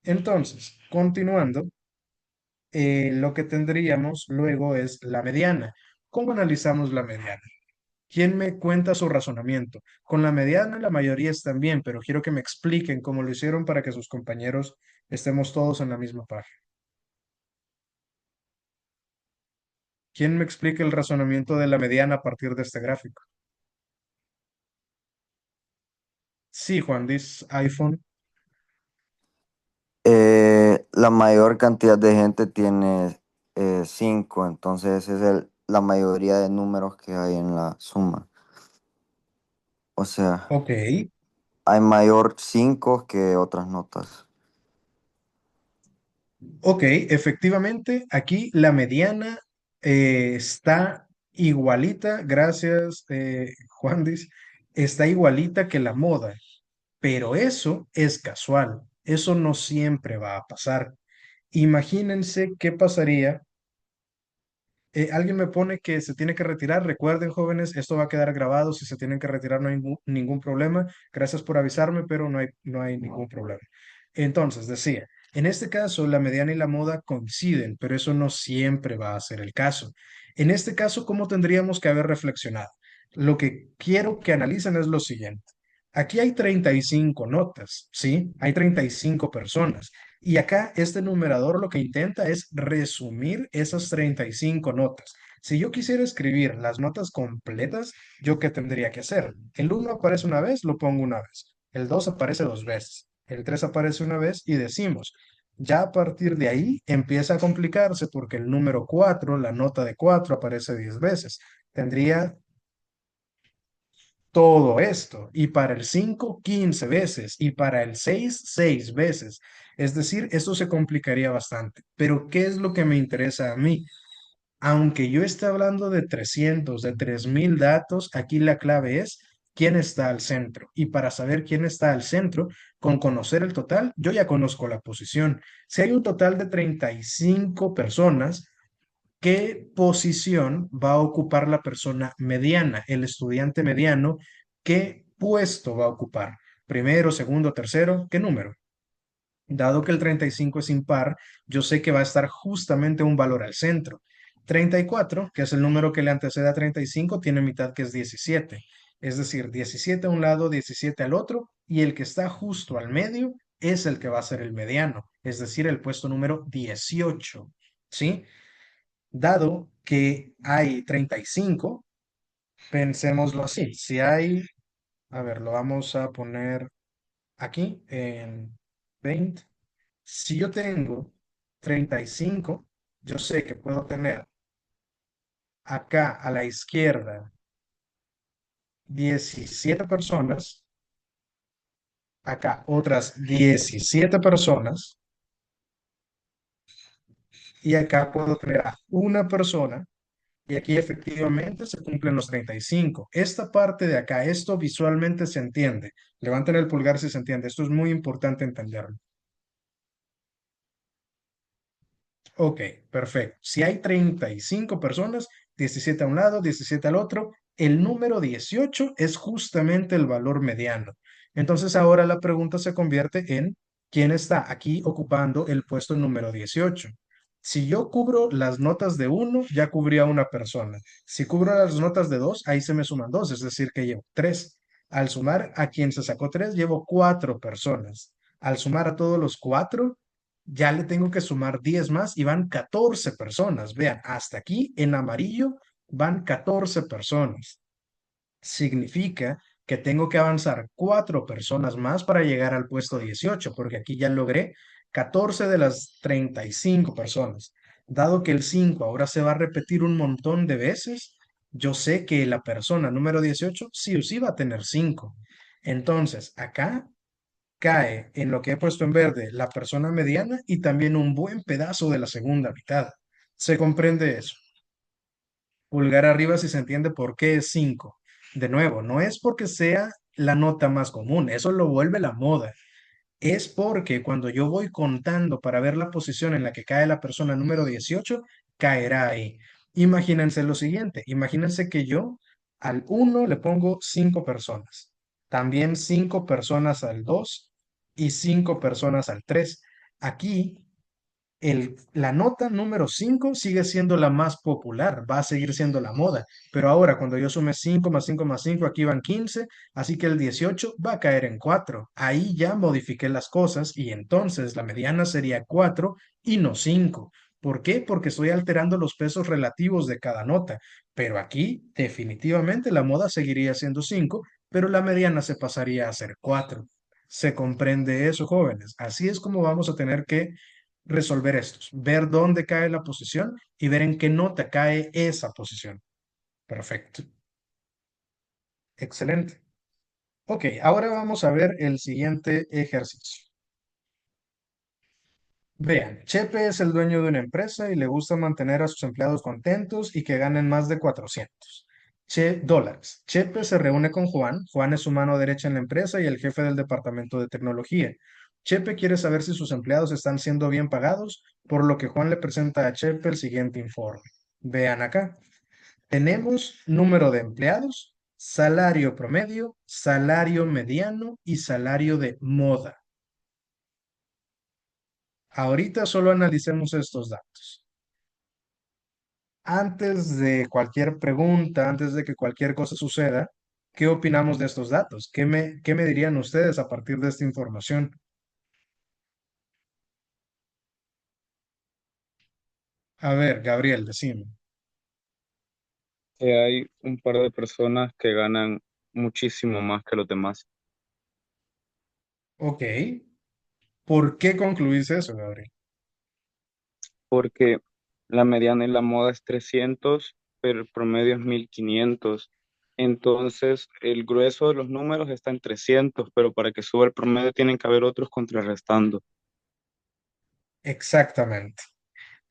Entonces, continuando, lo que tendríamos luego es la mediana. ¿Cómo analizamos la mediana? ¿Quién me cuenta su razonamiento? Con la mediana la mayoría están bien, pero quiero que me expliquen cómo lo hicieron para que sus compañeros estemos todos en la misma página. ¿Quién me explica el razonamiento de la mediana a partir de este gráfico? Sí, Juan, dice iPhone. La mayor cantidad de gente tiene 5, entonces esa es la mayoría de números que hay en la suma. O sea, Ok, hay mayor 5 que otras notas. ok, efectivamente, aquí la mediana está igualita, gracias, Juan, dice, está igualita que la moda. Pero eso es casual, eso no siempre va a pasar. Imagínense qué pasaría. Alguien me pone que se tiene que retirar. Recuerden, jóvenes, esto va a quedar grabado. Si se tienen que retirar, no hay ningún problema. Gracias por avisarme, pero no hay ningún problema. Entonces, decía, en este caso, la mediana y la moda coinciden, pero eso no siempre va a ser el caso. En este caso, ¿cómo tendríamos que haber reflexionado? Lo que quiero que analicen es lo siguiente. Aquí hay 35 notas, ¿sí? Hay 35 personas. Y acá este numerador lo que intenta es resumir esas 35 notas. Si yo quisiera escribir las notas completas, ¿yo qué tendría que hacer? El uno aparece una vez, lo pongo una vez. El 2 aparece dos veces. El 3 aparece una vez y decimos. Ya a partir de ahí empieza a complicarse porque el número 4, la nota de 4 aparece 10 veces. Tendría todo esto. Y para el 5 15 veces. Y para el 6 6 veces. Es decir, esto se complicaría bastante. Pero ¿qué es lo que me interesa a mí? Aunque yo esté hablando de 300 de 3,000 datos, aquí la clave es quién está al centro. Y para saber quién está al centro, con conocer el total, yo ya conozco la posición. Si hay un total de 35 personas, ¿qué posición va a ocupar la persona mediana, el estudiante mediano? ¿Qué puesto va a ocupar? ¿Primero, segundo, tercero? ¿Qué número? Dado que el 35 es impar, yo sé que va a estar justamente un valor al centro. 34, que es el número que le antecede a 35, tiene mitad que es 17. Es decir, 17 a un lado, 17 al otro, y el que está justo al medio es el que va a ser el mediano, es decir, el puesto número 18. ¿Sí? Dado que hay 35, pensémoslo así. Si hay, a ver, lo vamos a poner aquí en 20. Si yo tengo 35, yo sé que puedo tener Acá a la izquierda, 17 personas. Acá otras 17 personas. Y acá puedo tener a una persona. Y aquí efectivamente se cumplen los 35. Esta parte de acá, esto visualmente se entiende. Levanten el pulgar si se entiende. Esto es muy importante entenderlo. Ok, perfecto. Si hay 35 personas, 17 a un lado, 17 al otro, el número 18 es justamente el valor mediano. Entonces ahora la pregunta se convierte en quién está aquí ocupando el puesto número 18. Si yo cubro las notas de uno, ya cubrí a una persona. Si cubro las notas de dos, ahí se me suman dos, es decir, que llevo tres. Al sumar a quien se sacó tres, llevo cuatro personas. Al sumar a todos los cuatro, ya le tengo que sumar 10 más y van 14 personas. Vean, hasta aquí en amarillo van 14 personas. Significa que tengo que avanzar 4 personas más para llegar al puesto 18, porque aquí ya logré 14 de las 35 personas. Dado que el 5 ahora se va a repetir un montón de veces, yo sé que la persona número 18 sí o sí va a tener 5. Entonces, acá cae en lo que he puesto en verde la persona mediana y también un buen pedazo de la segunda mitad. ¿Se comprende eso? Pulgar arriba si se entiende por qué es 5. De nuevo, no es porque sea la nota más común, eso lo vuelve la moda. Es porque cuando yo voy contando para ver la posición en la que cae la persona número 18, caerá ahí. Imagínense lo siguiente, imagínense que yo al uno le pongo 5 personas, también 5 personas al 2 y 5 personas al 3. Aquí la nota número 5 sigue siendo la más popular, va a seguir siendo la moda, pero ahora cuando yo sume 5 más 5 más 5 aquí van 15, así que el 18 va a caer en 4. Ahí ya modifiqué las cosas y entonces la mediana sería 4 y no 5. ¿Por qué? Porque estoy alterando los pesos relativos de cada nota, pero aquí definitivamente la moda seguiría siendo 5, pero la mediana se pasaría a ser 4. ¿Se comprende eso, jóvenes? Así es como vamos a tener que resolver estos, ver dónde cae la posición y ver en qué nota cae esa posición. Perfecto. Excelente. Ok, ahora vamos a ver el siguiente ejercicio. Vean, Chepe es el dueño de una empresa y le gusta mantener a sus empleados contentos y que ganen más de 400 dólares. Chepe se reúne con Juan. Juan es su mano derecha en la empresa y el jefe del departamento de tecnología. Chepe quiere saber si sus empleados están siendo bien pagados, por lo que Juan le presenta a Chepe el siguiente informe. Vean acá. Tenemos número de empleados, salario promedio, salario mediano y salario de moda. Ahorita solo analicemos estos datos. Antes de cualquier pregunta, antes de que cualquier cosa suceda, ¿qué opinamos de estos datos? ¿Qué me dirían ustedes a partir de esta información? A ver, Gabriel, decime. Que hay un par de personas que ganan muchísimo más que los demás, Ok. ¿Por qué concluís eso, Gabriel? porque la mediana y la moda es 300, pero el promedio es 1500. Entonces, el grueso de los números está en 300, pero para que suba el promedio tienen que haber otros contrarrestando. Exactamente.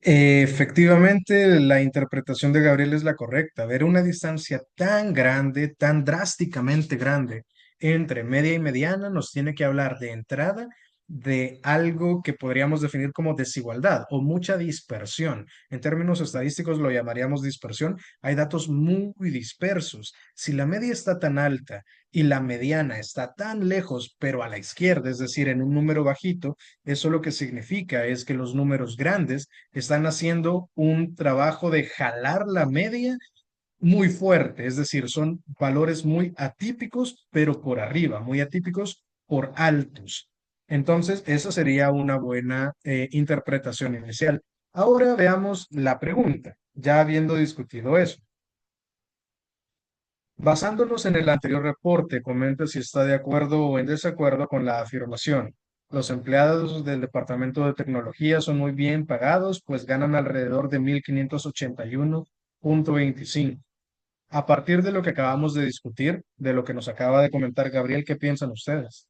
Efectivamente, la interpretación de Gabriel es la correcta. Ver una distancia tan grande, tan drásticamente grande entre media y mediana nos tiene que hablar de entrada de algo que podríamos definir como desigualdad o mucha dispersión. En términos estadísticos lo llamaríamos dispersión. Hay datos muy dispersos. Si la media está tan alta y la mediana está tan lejos, pero a la izquierda, es decir, en un número bajito, eso lo que significa es que los números grandes están haciendo un trabajo de jalar la media muy fuerte, es decir, son valores muy atípicos, pero por arriba, muy atípicos por altos. Entonces, esa sería una buena interpretación inicial. Ahora veamos la pregunta, ya habiendo discutido eso. Basándonos en el anterior reporte, comenta si está de acuerdo o en desacuerdo con la afirmación. Los empleados del Departamento de Tecnología son muy bien pagados, pues ganan alrededor de 1.581 .25. A partir de lo que acabamos de discutir, de lo que nos acaba de comentar Gabriel, ¿qué piensan ustedes?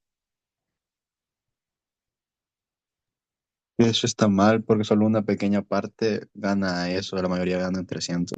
Eso está mal porque solo una pequeña parte gana eso, la mayoría ganan 300.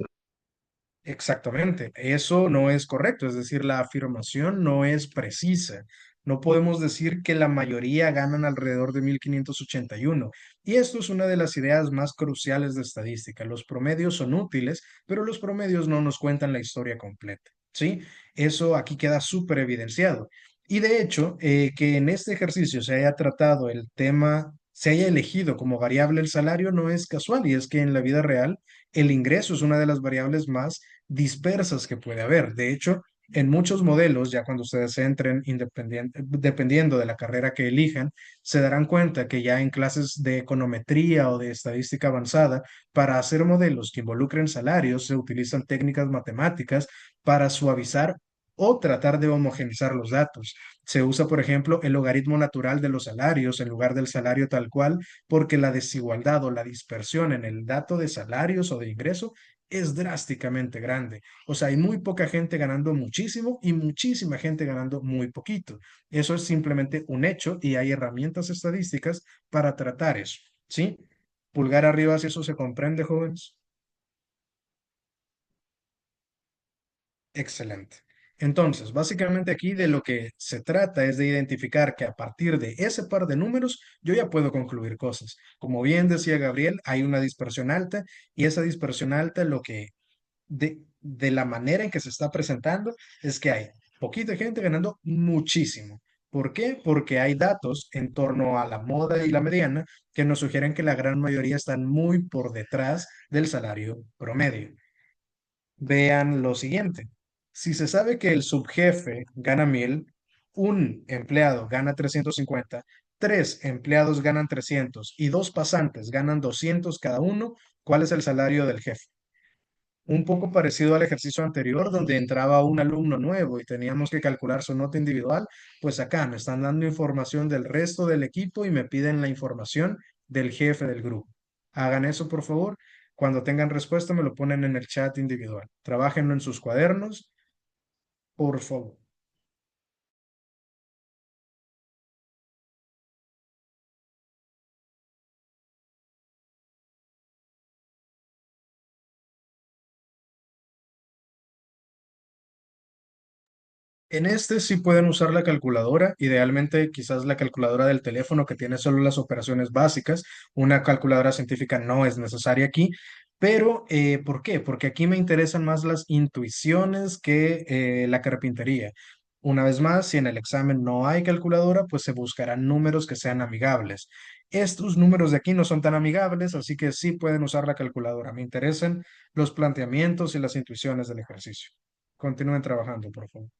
Exactamente, eso no es correcto, es decir, la afirmación no es precisa. No podemos decir que la mayoría ganan alrededor de 1581. Y esto es una de las ideas más cruciales de estadística. Los promedios son útiles, pero los promedios no nos cuentan la historia completa. ¿Sí? Eso aquí queda súper evidenciado. Y de hecho, que en este ejercicio se haya tratado el tema, se haya elegido como variable el salario, no es casual, y es que en la vida real el ingreso es una de las variables más dispersas que puede haber. De hecho, en muchos modelos, ya cuando ustedes entren dependiendo de la carrera que elijan, se darán cuenta que ya en clases de econometría o de estadística avanzada, para hacer modelos que involucren salarios, se utilizan técnicas matemáticas para suavizar o tratar de homogeneizar los datos. Se usa, por ejemplo, el logaritmo natural de los salarios en lugar del salario tal cual, porque la desigualdad o la dispersión en el dato de salarios o de ingreso es drásticamente grande. O sea, hay muy poca gente ganando muchísimo y muchísima gente ganando muy poquito. Eso es simplemente un hecho y hay herramientas estadísticas para tratar eso, ¿sí? Pulgar arriba si eso se comprende, jóvenes. Excelente. Entonces, básicamente aquí de lo que se trata es de identificar que a partir de ese par de números yo ya puedo concluir cosas. Como bien decía Gabriel, hay una dispersión alta y esa dispersión alta lo que de la manera en que se está presentando es que hay poquita gente ganando muchísimo. ¿Por qué? Porque hay datos en torno a la moda y la mediana que nos sugieren que la gran mayoría están muy por detrás del salario promedio. Vean lo siguiente. Si se sabe que el subjefe gana 1000, un empleado gana 350, tres empleados ganan 300 y dos pasantes ganan 200 cada uno, ¿cuál es el salario del jefe? Un poco parecido al ejercicio anterior, donde entraba un alumno nuevo y teníamos que calcular su nota individual, pues acá me están dando información del resto del equipo y me piden la información del jefe del grupo. Hagan eso, por favor. Cuando tengan respuesta, me lo ponen en el chat individual. Trabájenlo en sus cuadernos, por favor. En este sí pueden usar la calculadora, idealmente quizás la calculadora del teléfono que tiene solo las operaciones básicas. Una calculadora científica no es necesaria aquí, pero ¿por qué? Porque aquí me interesan más las intuiciones que la carpintería. Una vez más, si en el examen no hay calculadora, pues se buscarán números que sean amigables. Estos números de aquí no son tan amigables, así que sí pueden usar la calculadora. Me interesan los planteamientos y las intuiciones del ejercicio. Continúen trabajando, por favor.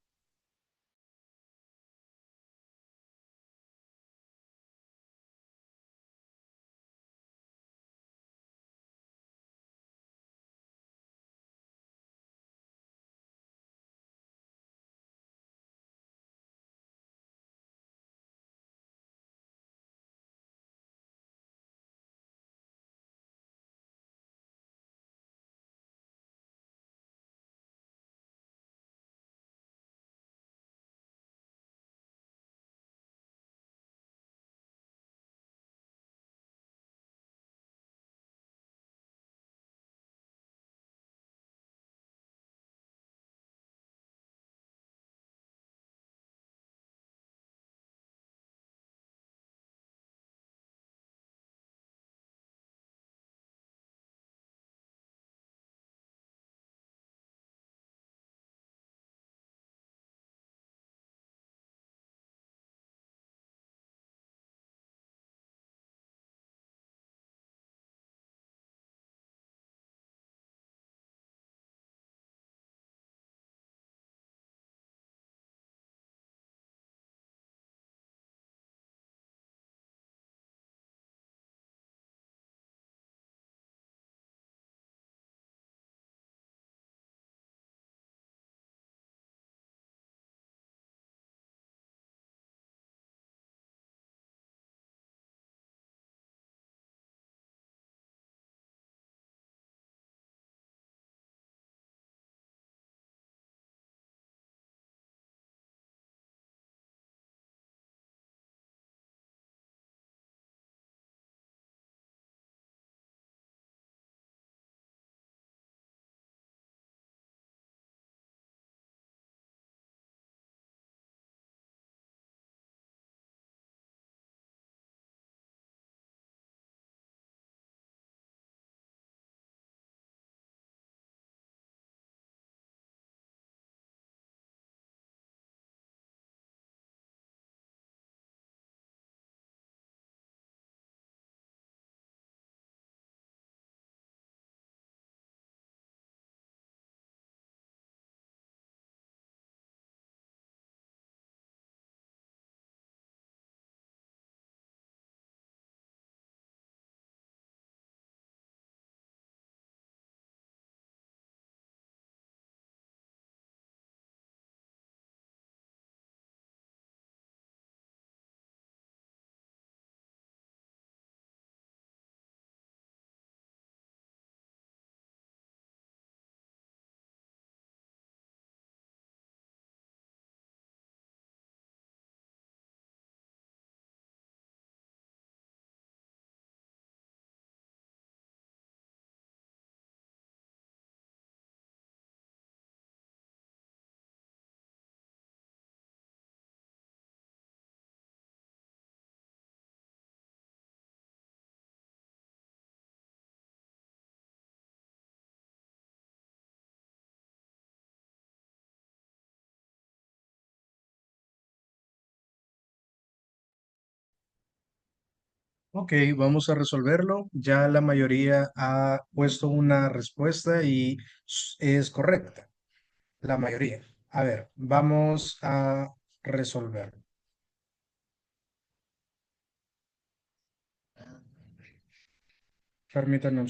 Ok, vamos a resolverlo. Ya la mayoría ha puesto una respuesta y es correcta. La mayoría. A ver, vamos a resolver. Permítanme un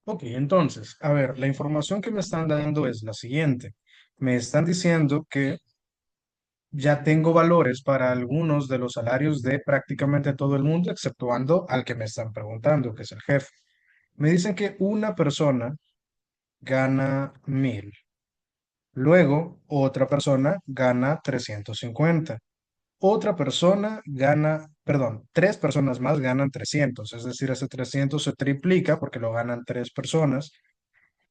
Ok, entonces, a ver, la información que me están dando es la siguiente. Me están diciendo que ya tengo valores para algunos de los salarios de prácticamente todo el mundo, exceptuando al que me están preguntando, que es el jefe. Me dicen que una persona gana 1,000. Luego, otra persona gana 350. Otra persona gana, perdón, tres personas más ganan 300. Es decir, ese 300 se triplica porque lo ganan tres personas.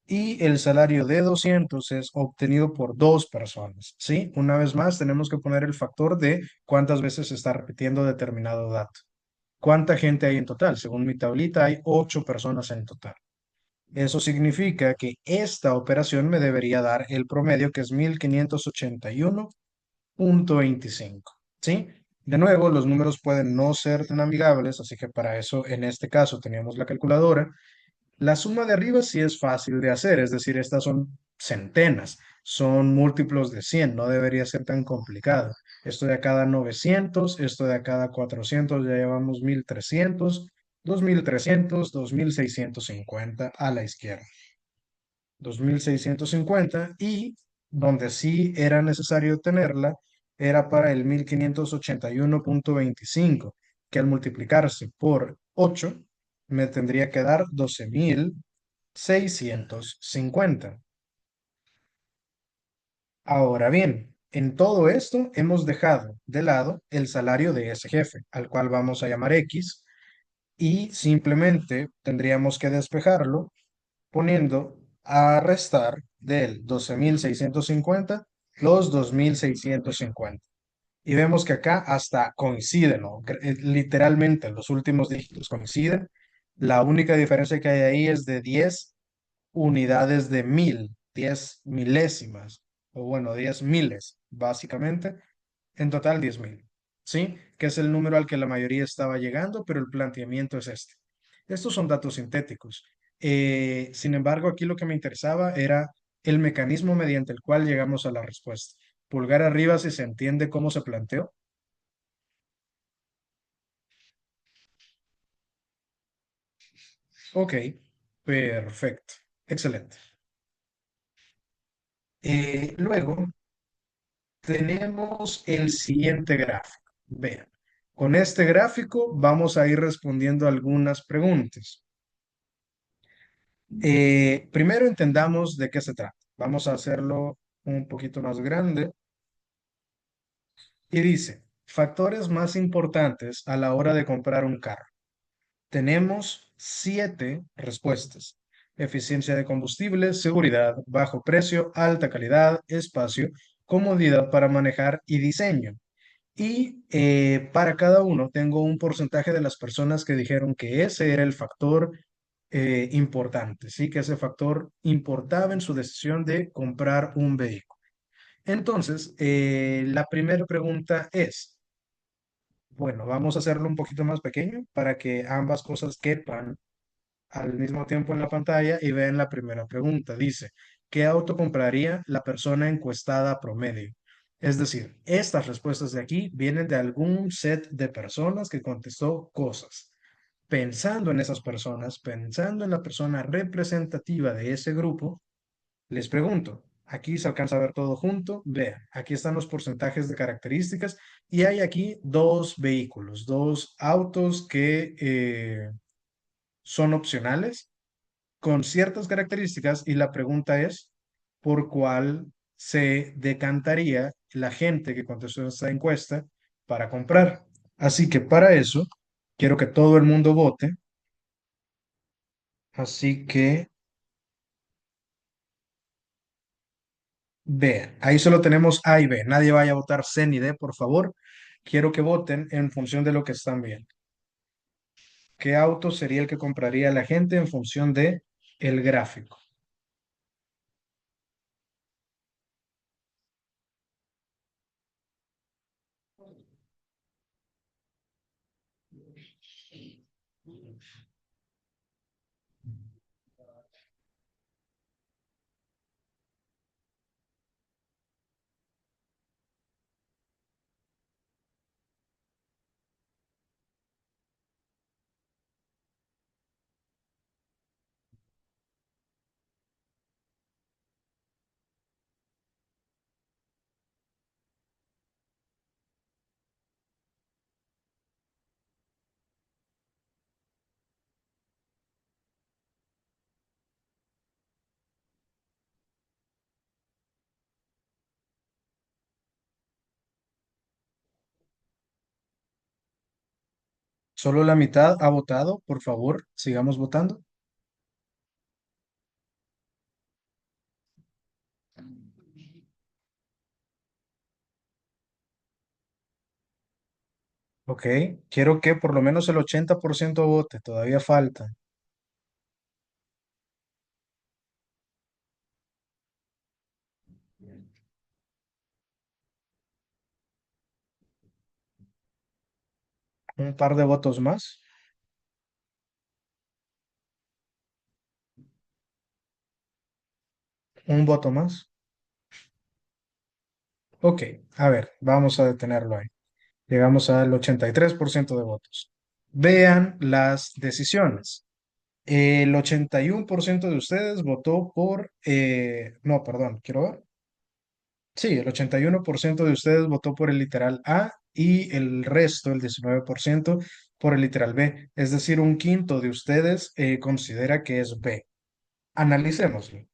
Y el salario de 200 es obtenido por dos personas, ¿sí? Una vez más, tenemos que poner el factor de cuántas veces se está repitiendo determinado dato. ¿Cuánta gente hay en total? Según mi tablita, hay 8 personas en total. Eso significa que esta operación me debería dar el promedio, que es 1581,25, ¿sí? De nuevo, los números pueden no ser tan amigables, así que para eso, en este caso, teníamos la calculadora. La suma de arriba sí es fácil de hacer, es decir, estas son centenas, son múltiplos de 100, no debería ser tan complicado. Esto de acá da 900, esto de acá da 400, ya llevamos 1,300, 2,300, 2,650 a la izquierda. 2,650 y donde sí era necesario tenerla era para el 1581,25, que al multiplicarse por 8 me tendría que dar 12,650. Ahora bien, en todo esto hemos dejado de lado el salario de ese jefe, al cual vamos a llamar X, y simplemente tendríamos que despejarlo poniendo a restar del 12,650 los 2,650. Y vemos que acá hasta coinciden, ¿no? Literalmente los últimos dígitos coinciden. La única diferencia que hay ahí es de 10 unidades de 1,000, 10 milésimas, o bueno, 10 miles, básicamente. En total 10,000, ¿sí? Que es el número al que la mayoría estaba llegando, pero el planteamiento es este. Estos son datos sintéticos. Sin embargo, aquí lo que me interesaba era el mecanismo mediante el cual llegamos a la respuesta. Pulgar arriba si se entiende cómo se planteó. Ok, perfecto, excelente. Luego tenemos el siguiente gráfico. Vean, con este gráfico vamos a ir respondiendo algunas preguntas. Primero entendamos de qué se trata. Vamos a hacerlo un poquito más grande. Y dice, factores más importantes a la hora de comprar un carro. Tenemos 7 respuestas. Eficiencia de combustible, seguridad, bajo precio, alta calidad, espacio, comodidad para manejar y diseño. Y para cada uno tengo un porcentaje de las personas que dijeron que ese era el factor importante, ¿sí? Que ese factor importaba en su decisión de comprar un vehículo. Entonces, la primera pregunta es, bueno, vamos a hacerlo un poquito más pequeño para que ambas cosas quepan al mismo tiempo en la pantalla y vean la primera pregunta. Dice, ¿qué auto compraría la persona encuestada promedio? Es decir, estas respuestas de aquí vienen de algún set de personas que contestó cosas. Pensando en esas personas, pensando en la persona representativa de ese grupo, les pregunto, aquí se alcanza a ver todo junto. Vean, aquí están los porcentajes de características y hay aquí dos vehículos, dos autos que son opcionales con ciertas características y la pregunta es, ¿por cuál se decantaría la gente que contestó esta encuesta para comprar? Así que para eso, quiero que todo el mundo vote. Así que, vean, ahí solo tenemos A y B. Nadie vaya a votar C ni D, por favor. Quiero que voten en función de lo que están viendo. ¿Qué auto sería el que compraría la gente en función de el gráfico? Solo la mitad ha votado, por favor, sigamos votando. Ok, quiero que por lo menos el 80% vote, todavía falta. Un par de votos más. Un voto más. Ok, a ver, vamos a detenerlo ahí. Llegamos al 83% de votos. Vean las decisiones. El 81% de ustedes votó por... no, perdón, quiero ver. Sí, el 81% de ustedes votó por el literal A y el resto, el 19%, por el literal B. Es decir, un quinto de ustedes considera que es B. Analicémoslo.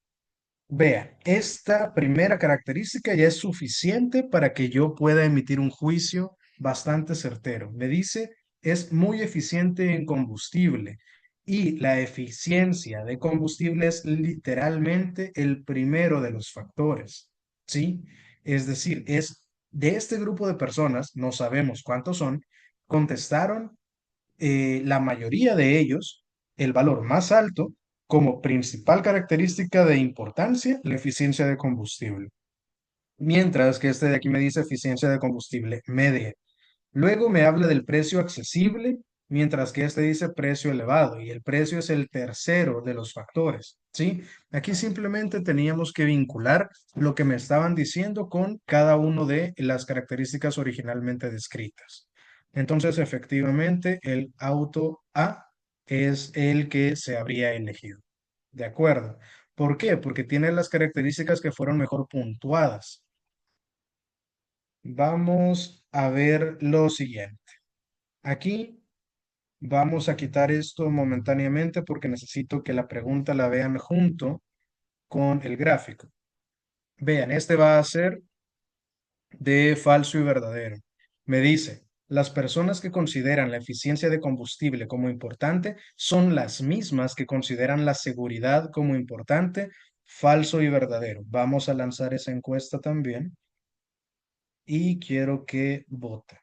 Vean, esta primera característica ya es suficiente para que yo pueda emitir un juicio bastante certero. Me dice, es muy eficiente en combustible y la eficiencia de combustible es literalmente el primero de los factores, ¿sí? Es decir, es de este grupo de personas, no sabemos cuántos son, contestaron la mayoría de ellos el valor más alto como principal característica de importancia, la eficiencia de combustible. Mientras que este de aquí me dice eficiencia de combustible media. Luego me habla del precio accesible, mientras que este dice precio elevado y el precio es el tercero de los factores, ¿sí? Aquí simplemente teníamos que vincular lo que me estaban diciendo con cada uno de las características originalmente descritas. Entonces, efectivamente, el auto A es el que se habría elegido. ¿De acuerdo? ¿Por qué? Porque tiene las características que fueron mejor puntuadas. Vamos a ver lo siguiente. Aquí vamos a quitar esto momentáneamente porque necesito que la pregunta la vean junto con el gráfico. Vean, este va a ser de falso y verdadero. Me dice, las personas que consideran la eficiencia de combustible como importante son las mismas que consideran la seguridad como importante, falso y verdadero. Vamos a lanzar esa encuesta también y quiero que voten.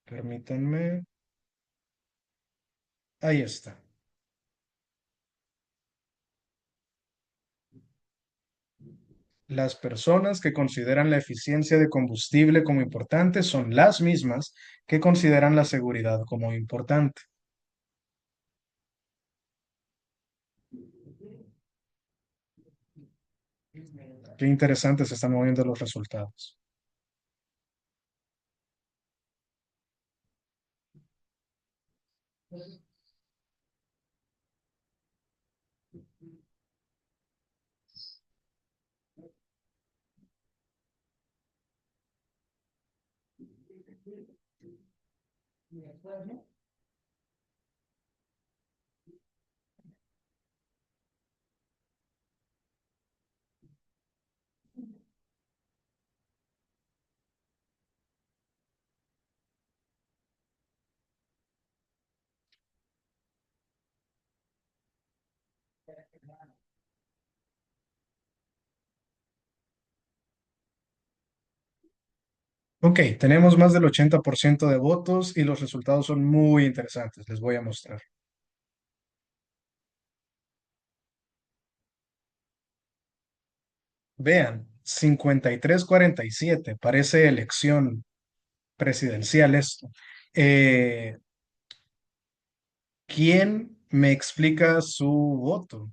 Permítanme. Ahí está. Las personas que consideran la eficiencia de combustible como importante son las mismas que consideran la seguridad como importante. Qué interesante se están moviendo los resultados. Ok, tenemos más del 80% de votos y los resultados son muy interesantes. Les voy a mostrar. Vean, 53-47, parece elección presidencial esto. Eh, ¿Quién me explica su voto?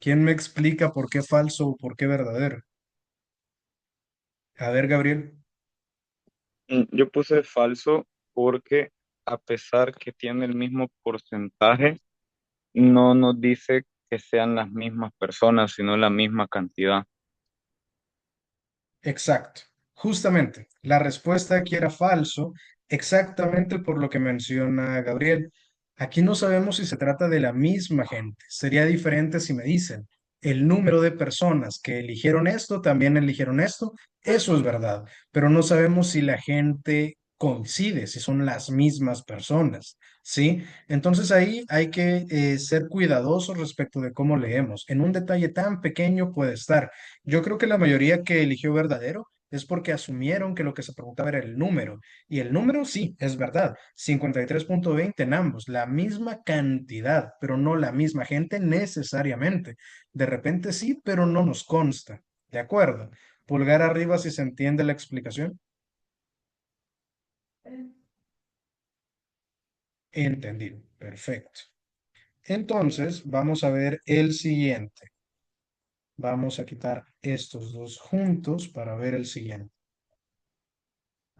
¿Quién me explica por qué falso o por qué verdadero? A ver, Gabriel. Yo puse falso porque a pesar que tiene el mismo porcentaje, no nos dice que sean las mismas personas, sino la misma cantidad. Exacto. Justamente, la respuesta aquí era falso, exactamente por lo que menciona Gabriel. Aquí no sabemos si se trata de la misma gente. Sería diferente si me dicen el número de personas que eligieron esto, también eligieron esto. Eso es verdad, pero no sabemos si la gente coincide, si son las mismas personas, ¿sí? Entonces ahí hay que ser cuidadosos respecto de cómo leemos. En un detalle tan pequeño puede estar. Yo creo que la mayoría que eligió verdadero es porque asumieron que lo que se preguntaba era el número. Y el número sí, es verdad, 53,20 en ambos, la misma cantidad, pero no la misma gente necesariamente. De repente sí, pero no nos consta. ¿De acuerdo? Pulgar arriba si se entiende la explicación. Entendido. Perfecto. Entonces, vamos a ver el siguiente. Vamos a quitar estos dos juntos para ver el siguiente.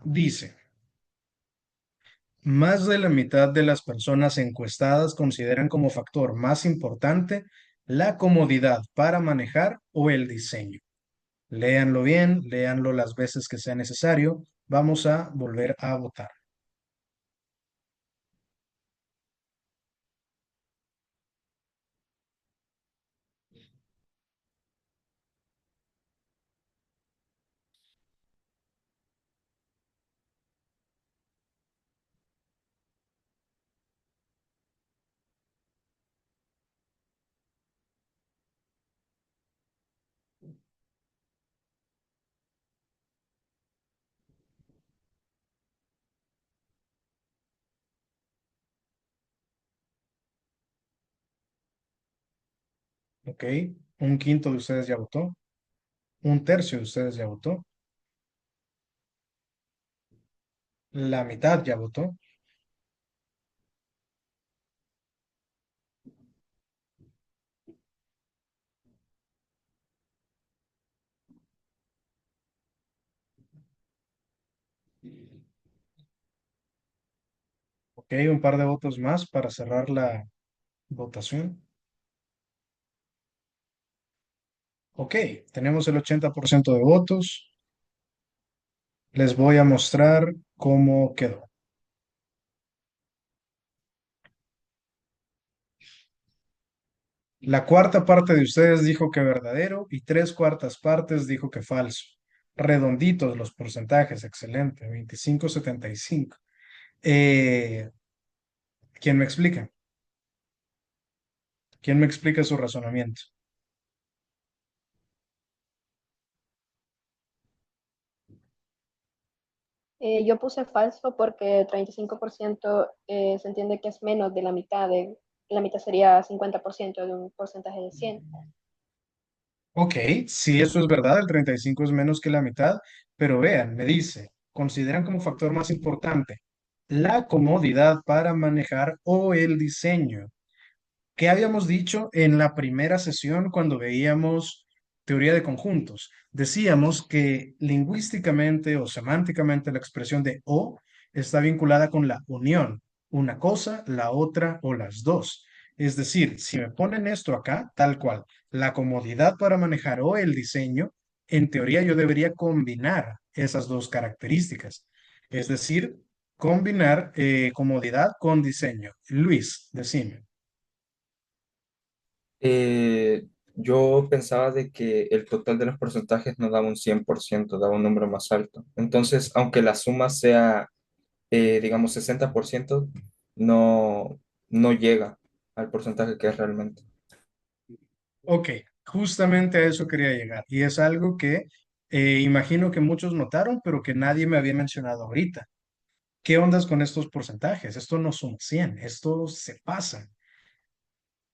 Dice. Más de la mitad de las personas encuestadas consideran como factor más importante la comodidad para manejar o el diseño. Léanlo bien, léanlo las veces que sea necesario. Vamos a volver a votar. ¿Ok? Un quinto de ustedes ya votó. Un tercio de ustedes ya votó. La mitad ya votó. ¿Ok? Un par de votos más para cerrar la votación. Ok, tenemos el 80% de votos. Les voy a mostrar cómo quedó. La cuarta parte de ustedes dijo que verdadero y tres cuartas partes dijo que falso. Redonditos los porcentajes, excelente, 25-75. Eh, ¿Quién me explica? ¿Quién me explica su razonamiento? Yo puse falso porque 35% se entiende que es menos de la mitad. La mitad sería 50% de un porcentaje de 100. Ok, si eso es verdad, el 35 es menos que la mitad, pero vean, me dice, consideran como factor más importante la comodidad para manejar o el diseño. ¿Qué habíamos dicho en la primera sesión cuando veíamos teoría de conjuntos? Decíamos que lingüísticamente o semánticamente la expresión de o está vinculada con la unión, una cosa, la otra o las dos. Es decir, si me ponen esto acá, tal cual, la comodidad para manejar o el diseño, en teoría yo debería combinar esas dos características. Es decir, combinar comodidad con diseño. Luis, decime. Yo pensaba de que el total de los porcentajes no daba un 100%, daba un número más alto. Entonces, aunque la suma sea, digamos, 60%, no, no llega al porcentaje que es realmente. Ok, justamente a eso quería llegar. Y es algo que Imagino que muchos notaron, pero que nadie me había mencionado ahorita. ¿Qué ondas con estos porcentajes? Esto no suma 100, esto se pasa.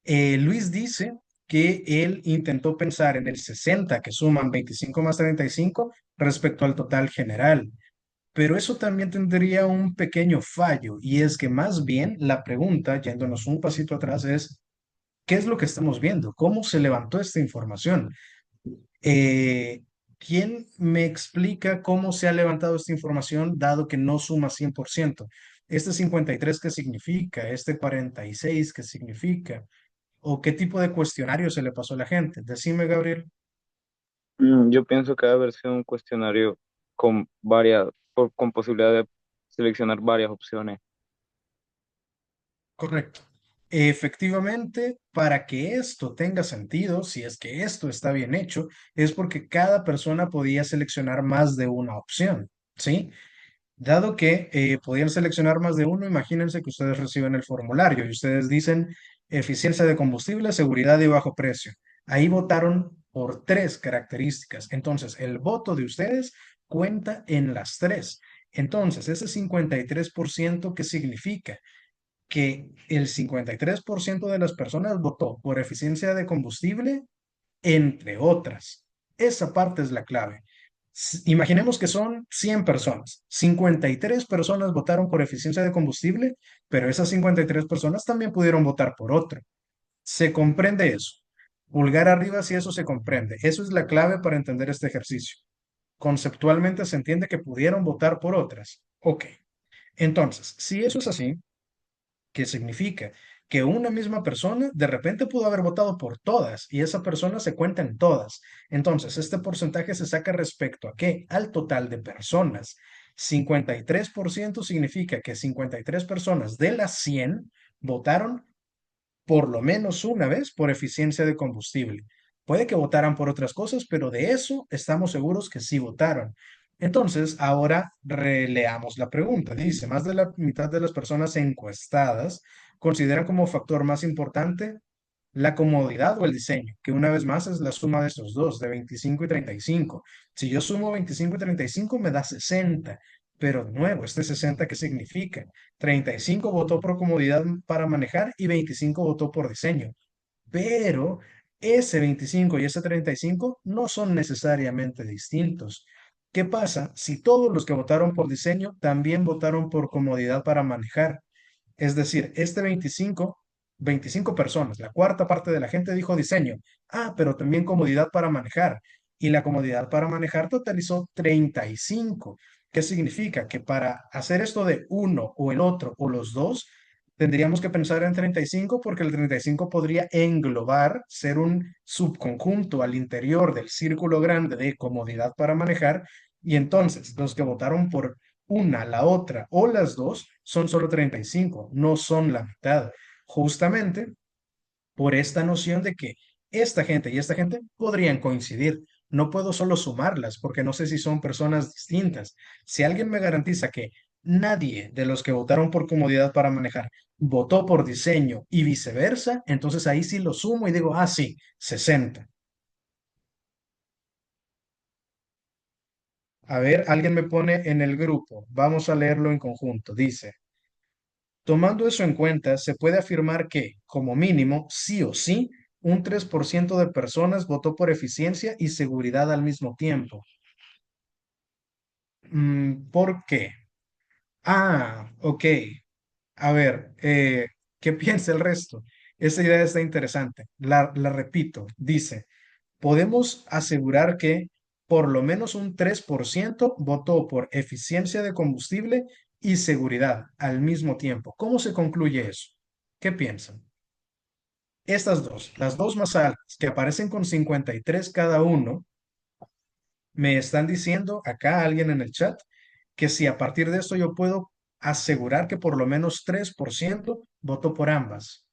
Luis dice que él intentó pensar en el 60 que suman 25 más 35 respecto al total general, pero eso también tendría un pequeño fallo y es que más bien la pregunta, yéndonos un pasito atrás, es ¿qué es lo que estamos viendo? ¿Cómo se levantó esta información? Eh, ¿Quién me explica cómo se ha levantado esta información dado que no suma 100%? Este 53, ¿qué significa? Este 46, ¿qué significa? ¿O qué tipo de cuestionario se le pasó a la gente? Decime, Gabriel. Yo pienso que debe haber sido un cuestionario con con posibilidad de seleccionar varias opciones. Correcto. Efectivamente, para que esto tenga sentido, si es que esto está bien hecho, es porque cada persona podía seleccionar más de una opción, ¿sí? Dado que podían seleccionar más de uno, imagínense que ustedes reciben el formulario y ustedes dicen eficiencia de combustible, seguridad y bajo precio. Ahí votaron por tres características. Entonces, el voto de ustedes cuenta en las tres. Entonces, ese 53%, ¿qué significa? Que el 53% de las personas votó por eficiencia de combustible, entre otras. Esa parte es la clave. Imaginemos que son 100 personas. 53 personas votaron por eficiencia de combustible, pero esas 53 personas también pudieron votar por otro. ¿Se comprende eso? Pulgar arriba si eso se comprende. Eso es la clave para entender este ejercicio. Conceptualmente se entiende que pudieron votar por otras. Ok. Entonces, si eso es así, ¿qué significa? Que una misma persona de repente pudo haber votado por todas y esa persona se cuenta en todas. Entonces, este porcentaje se saca respecto a qué? Al total de personas. 53% significa que 53 personas de las 100 votaron por lo menos una vez por eficiencia de combustible. Puede que votaran por otras cosas, pero de eso estamos seguros que sí votaron. Entonces, ahora releamos la pregunta. Dice, más de la mitad de las personas encuestadas consideran como factor más importante la comodidad o el diseño, que una vez más es la suma de estos dos, de 25 y 35. Si yo sumo 25 y 35 me da 60, pero de nuevo, este 60, ¿qué significa? 35 votó por comodidad para manejar y 25 votó por diseño. Pero ese 25 y ese 35 no son necesariamente distintos. ¿Qué pasa si todos los que votaron por diseño también votaron por comodidad para manejar? Es decir, este 25 personas, la cuarta parte de la gente dijo diseño. Ah, pero también comodidad para manejar. Y la comodidad para manejar totalizó 35. ¿Qué significa? Que para hacer esto de uno o el otro o los dos, tendríamos que pensar en 35 porque el 35 podría englobar, ser un subconjunto al interior del círculo grande de comodidad para manejar. Y entonces los que votaron por una, la otra o las dos son solo 35, no son la mitad. Justamente por esta noción de que esta gente y esta gente podrían coincidir. No puedo solo sumarlas porque no sé si son personas distintas. Si alguien me garantiza que nadie de los que votaron por comodidad para manejar votó por diseño y viceversa, entonces ahí sí lo sumo y digo, ah, sí, 60. A ver, alguien me pone en el grupo. Vamos a leerlo en conjunto. Dice, tomando eso en cuenta, se puede afirmar que, como mínimo, sí o sí, un 3% de personas votó por eficiencia y seguridad al mismo tiempo. ¿Por qué? Ah, ok. A ver, ¿qué piensa el resto? Esa idea está interesante. La repito. Dice, podemos asegurar que por lo menos un 3% votó por eficiencia de combustible y seguridad al mismo tiempo. ¿Cómo se concluye eso? ¿Qué piensan? Estas dos, las dos más altas, que aparecen con 53 cada uno, me están diciendo acá alguien en el chat que si a partir de esto yo puedo asegurar que por lo menos 3% votó por ambas.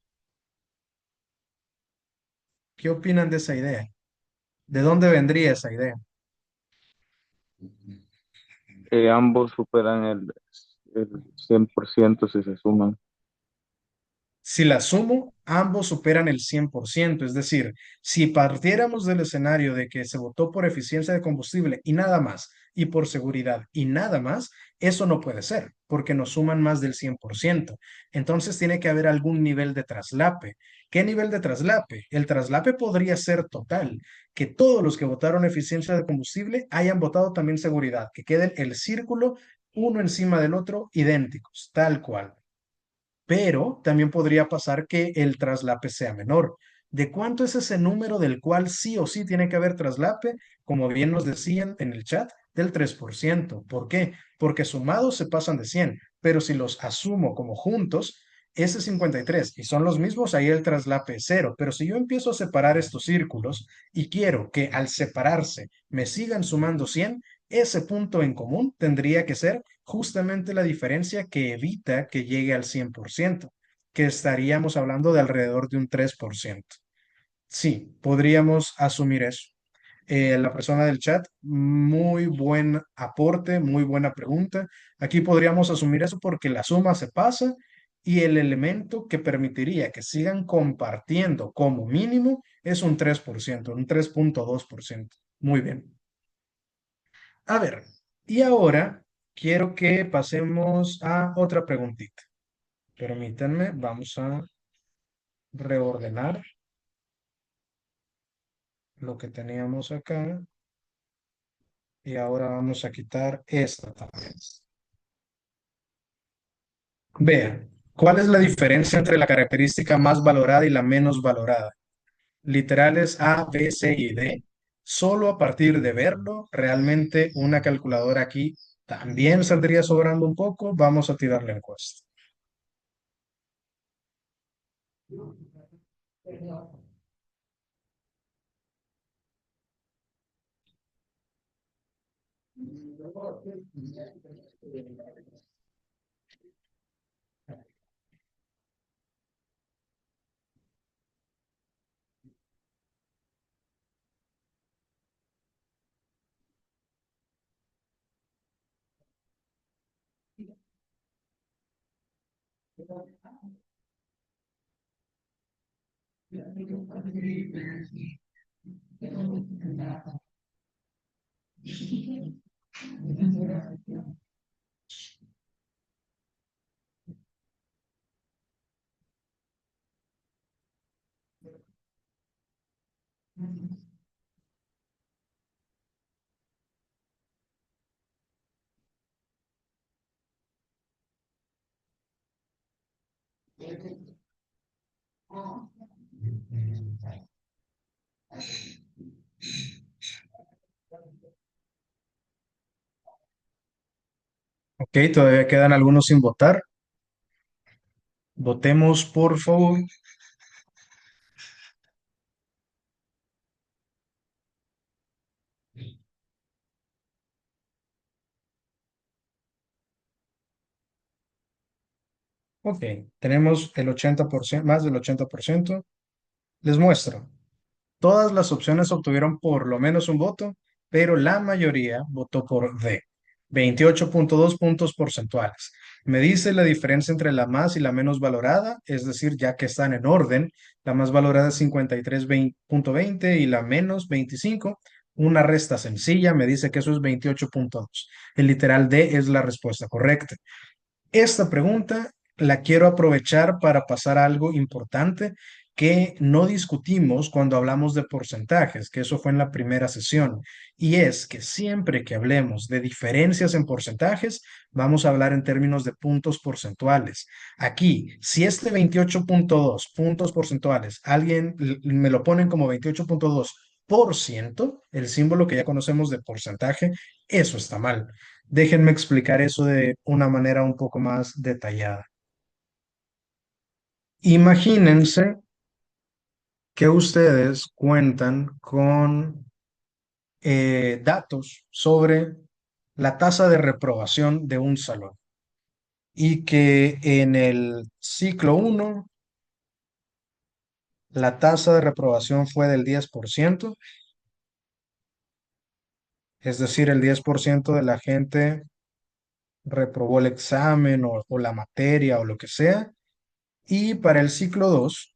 ¿Qué opinan de esa idea? ¿De dónde vendría esa idea? Ambos superan el 100% si se suman. Si la sumo, ambos superan el 100%. Es decir, si partiéramos del escenario de que se votó por eficiencia de combustible y nada más, y por seguridad y nada más, eso no puede ser, porque nos suman más del 100%. Entonces tiene que haber algún nivel de traslape. ¿Qué nivel de traslape? El traslape podría ser total, que todos los que votaron eficiencia de combustible hayan votado también seguridad, que queden el círculo uno encima del otro idénticos, tal cual. Pero también podría pasar que el traslape sea menor. ¿De cuánto es ese número del cual sí o sí tiene que haber traslape? Como bien nos decían en el chat, del 3%. ¿Por qué? Porque sumados se pasan de 100, pero si los asumo como juntos, ese 53 y son los mismos, ahí el traslape es cero. Pero si yo empiezo a separar estos círculos y quiero que al separarse me sigan sumando 100, ese punto en común tendría que ser justamente la diferencia que evita que llegue al 100%, que estaríamos hablando de alrededor de un 3%. Sí, podríamos asumir eso. La persona del chat, muy buen aporte, muy buena pregunta. Aquí podríamos asumir eso porque la suma se pasa y el elemento que permitiría que sigan compartiendo como mínimo es un 3%, un 3,2%. Muy bien. A ver, y ahora quiero que pasemos a otra preguntita. Permítanme, vamos a reordenar lo que teníamos acá y ahora vamos a quitar esta también. Vean, ¿cuál es la diferencia entre la característica más valorada y la menos valorada? Literales A, B, C y D. Solo a partir de verlo, realmente una calculadora aquí también saldría sobrando un poco. Vamos a tirar la encuesta. Ok, todavía quedan algunos sin votar. Votemos, por favor. Ok, tenemos el 80%, más del 80%. Les muestro. Todas las opciones obtuvieron por lo menos un voto, pero la mayoría votó por D, 28,2 puntos porcentuales. Me dice la diferencia entre la más y la menos valorada, es decir, ya que están en orden, la más valorada es 53,20 y la menos 25. Una resta sencilla, me dice que eso es 28,2. El literal D es la respuesta correcta. Esta pregunta la quiero aprovechar para pasar a algo importante que no discutimos cuando hablamos de porcentajes, que eso fue en la primera sesión, y es que siempre que hablemos de diferencias en porcentajes, vamos a hablar en términos de puntos porcentuales. Aquí, si este 28,2 puntos porcentuales, alguien me lo ponen como 28,2%, el símbolo que ya conocemos de porcentaje, eso está mal. Déjenme explicar eso de una manera un poco más detallada. Imagínense que ustedes cuentan con datos sobre la tasa de reprobación de un salón y que en el ciclo uno la tasa de reprobación fue del 10%, es decir, el 10% de la gente reprobó el examen o la materia o lo que sea, Y para el ciclo 2,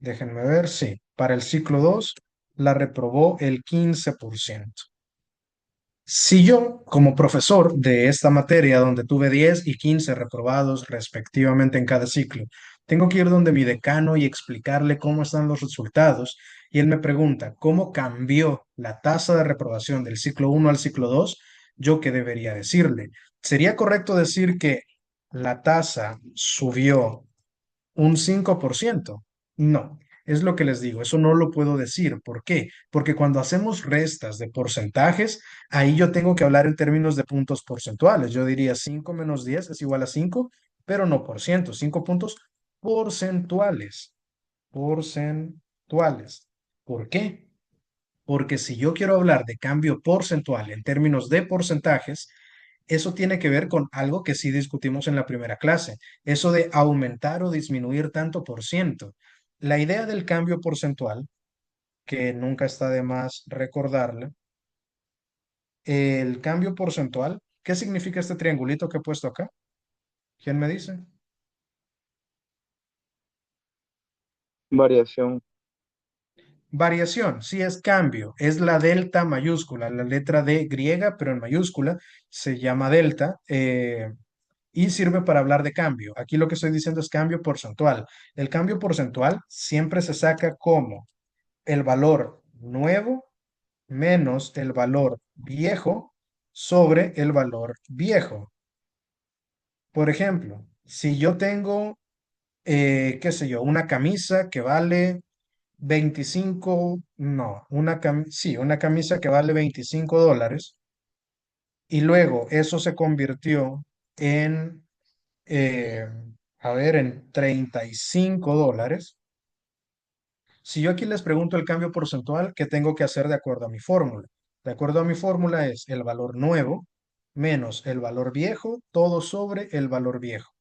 déjenme ver, sí, para el ciclo 2 la reprobó el 15%. Si yo, como profesor de esta materia, donde tuve 10 y 15 reprobados respectivamente en cada ciclo, tengo que ir donde mi decano y explicarle cómo están los resultados, y él me pregunta, ¿cómo cambió la tasa de reprobación del ciclo 1 al ciclo 2? ¿Yo qué debería decirle? ¿Sería correcto decir que la tasa subió un 5%? No, es lo que les digo, eso no lo puedo decir. ¿Por qué? Porque cuando hacemos restas de porcentajes, ahí yo tengo que hablar en términos de puntos porcentuales. Yo diría 5 menos 10 es igual a 5, pero no por ciento, 5 puntos porcentuales. Porcentuales. ¿Por qué? Porque si yo quiero hablar de cambio porcentual en términos de porcentajes, eso tiene que ver con algo que sí discutimos en la primera clase, eso de aumentar o disminuir tanto por ciento. La idea del cambio porcentual, que nunca está de más recordarla, el cambio porcentual, ¿qué significa este triangulito que he puesto acá? ¿Quién me dice? Variación. Variación, sí es cambio, es la delta mayúscula, la letra D griega, pero en mayúscula, se llama delta. Y sirve para hablar de cambio. Aquí lo que estoy diciendo es cambio porcentual. El cambio porcentual siempre se saca como el valor nuevo menos el valor viejo sobre el valor viejo. Por ejemplo, si yo tengo, qué sé yo, una camisa que vale 25, no, sí, una camisa que vale $25 y luego eso se convirtió en eh, a ver, en $35. Si yo aquí les pregunto el cambio porcentual, ¿qué tengo que hacer de acuerdo a mi fórmula? De acuerdo a mi fórmula es el valor nuevo menos el valor viejo, todo sobre el valor viejo.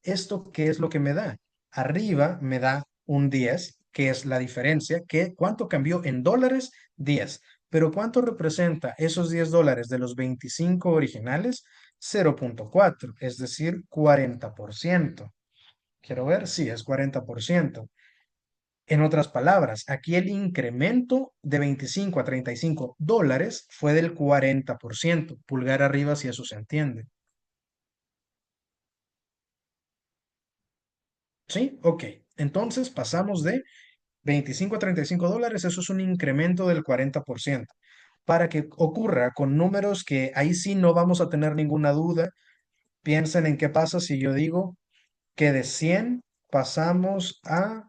¿Esto qué es lo que me da? Arriba me da un 10, que es la diferencia, que ¿cuánto cambió en dólares? 10. Pero ¿cuánto representa esos $10 de los 25 originales? 0,4, es decir, 40%. Quiero ver, sí, es 40%. En otras palabras, aquí el incremento de 25 a $35 fue del 40%. Pulgar arriba si eso se entiende. ¿Sí? Ok. Entonces pasamos de 25 a $35, eso es un incremento del 40%. Para que ocurra con números que ahí sí no vamos a tener ninguna duda, piensen en qué pasa si yo digo que de 100 pasamos a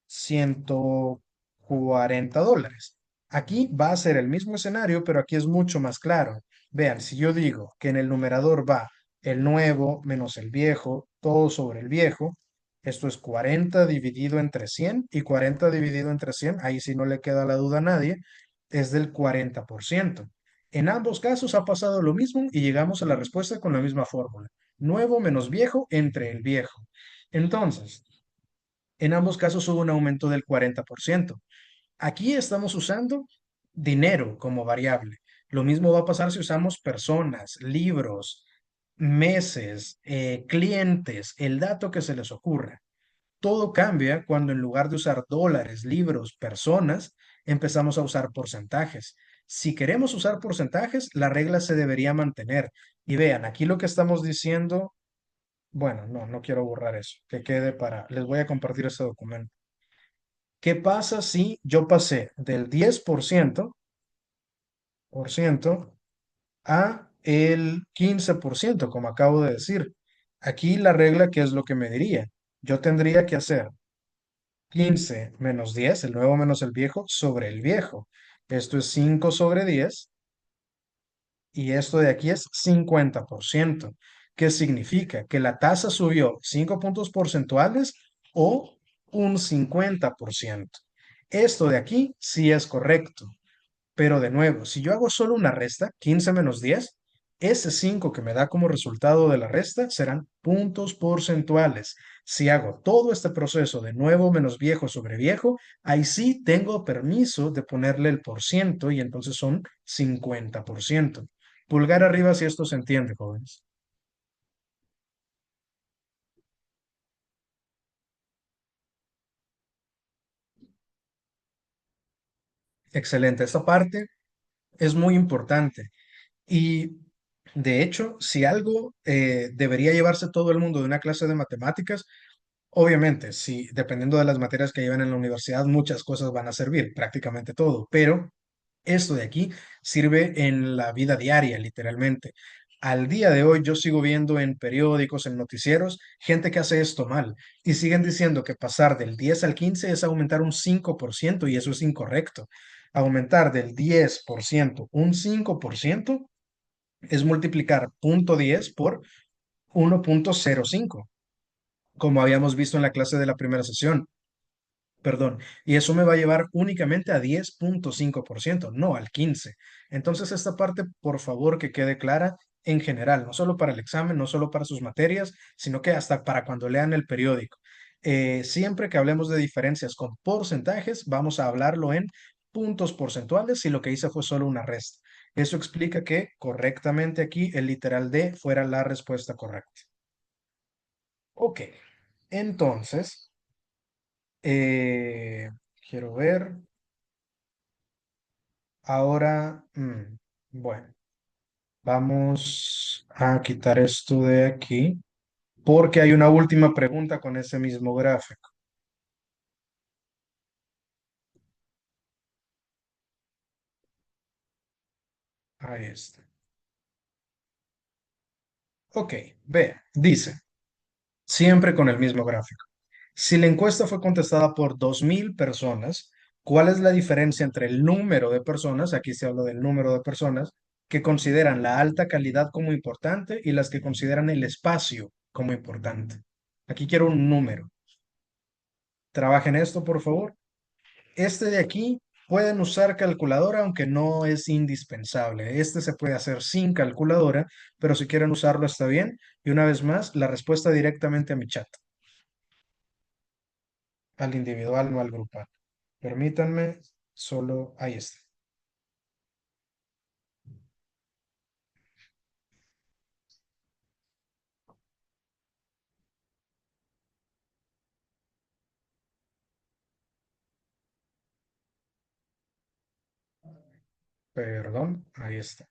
$140. Aquí va a ser el mismo escenario, pero aquí es mucho más claro. Vean, si yo digo que en el numerador va el nuevo menos el viejo, todo sobre el viejo, esto es 40 dividido entre 100 y 40 dividido entre 100, ahí sí no le queda la duda a nadie, es del 40%. En ambos casos ha pasado lo mismo y llegamos a la respuesta con la misma fórmula. Nuevo menos viejo entre el viejo. Entonces, en ambos casos hubo un aumento del 40%. Aquí estamos usando dinero como variable. Lo mismo va a pasar si usamos personas, libros, meses, clientes, el dato que se les ocurra. Todo cambia cuando en lugar de usar dólares, libros, personas, empezamos a usar porcentajes. Si queremos usar porcentajes, la regla se debería mantener. Y vean, aquí lo que estamos diciendo, bueno, no quiero borrar eso, que quede para, les voy a compartir ese documento. ¿Qué pasa si yo pasé del 10% a el 15%, como acabo de decir? Aquí la regla, ¿qué es lo que me diría? Yo tendría que hacer 15 menos 10, el nuevo menos el viejo, sobre el viejo. Esto es 5 sobre 10 y esto de aquí es 50%. ¿Qué significa? Que la tasa subió 5 puntos porcentuales o un 50%. Esto de aquí sí es correcto, pero de nuevo, si yo hago solo una resta, 15 menos 10, ese 5 que me da como resultado de la resta serán puntos porcentuales. Si hago todo este proceso de nuevo menos viejo sobre viejo, ahí sí tengo permiso de ponerle el por ciento y entonces son 50%. Pulgar arriba si esto se entiende, jóvenes. Excelente. Esta parte es muy importante. Y de hecho, si algo debería llevarse todo el mundo de una clase de matemáticas, obviamente, si dependiendo de las materias que llevan en la universidad, muchas cosas van a servir, prácticamente todo, pero esto de aquí sirve en la vida diaria, literalmente. Al día de hoy yo sigo viendo en periódicos, en noticieros, gente que hace esto mal y siguen diciendo que pasar del 10 al 15 es aumentar un 5% y eso es incorrecto. Aumentar del 10% un 5% es multiplicar 0,10 por 1,05, como habíamos visto en la clase de la primera sesión. Perdón, y eso me va a llevar únicamente a 10,5%, no al 15%. Entonces, esta parte, por favor, que quede clara en general, no solo para el examen, no solo para sus materias, sino que hasta para cuando lean el periódico. Siempre que hablemos de diferencias con porcentajes, vamos a hablarlo en puntos porcentuales si lo que hice fue solo una resta. Eso explica que correctamente aquí el literal D fuera la respuesta correcta. Ok, entonces, eh, quiero ver. Ahora, bueno, vamos a quitar esto de aquí porque hay una última pregunta con ese mismo gráfico. Ahí está. Ok, vea, dice, siempre con el mismo gráfico. Si la encuesta fue contestada por 2.000 personas, ¿cuál es la diferencia entre el número de personas, aquí se habla del número de personas, que consideran la alta calidad como importante y las que consideran el espacio como importante? Aquí quiero un número. Trabajen esto, por favor. Este de aquí pueden usar calculadora, aunque no es indispensable. Este se puede hacer sin calculadora, pero si quieren usarlo está bien. Y una vez más, la respuesta directamente a mi chat, al individual, no al grupal. Permítanme, solo ahí está. Perdón, ahí está.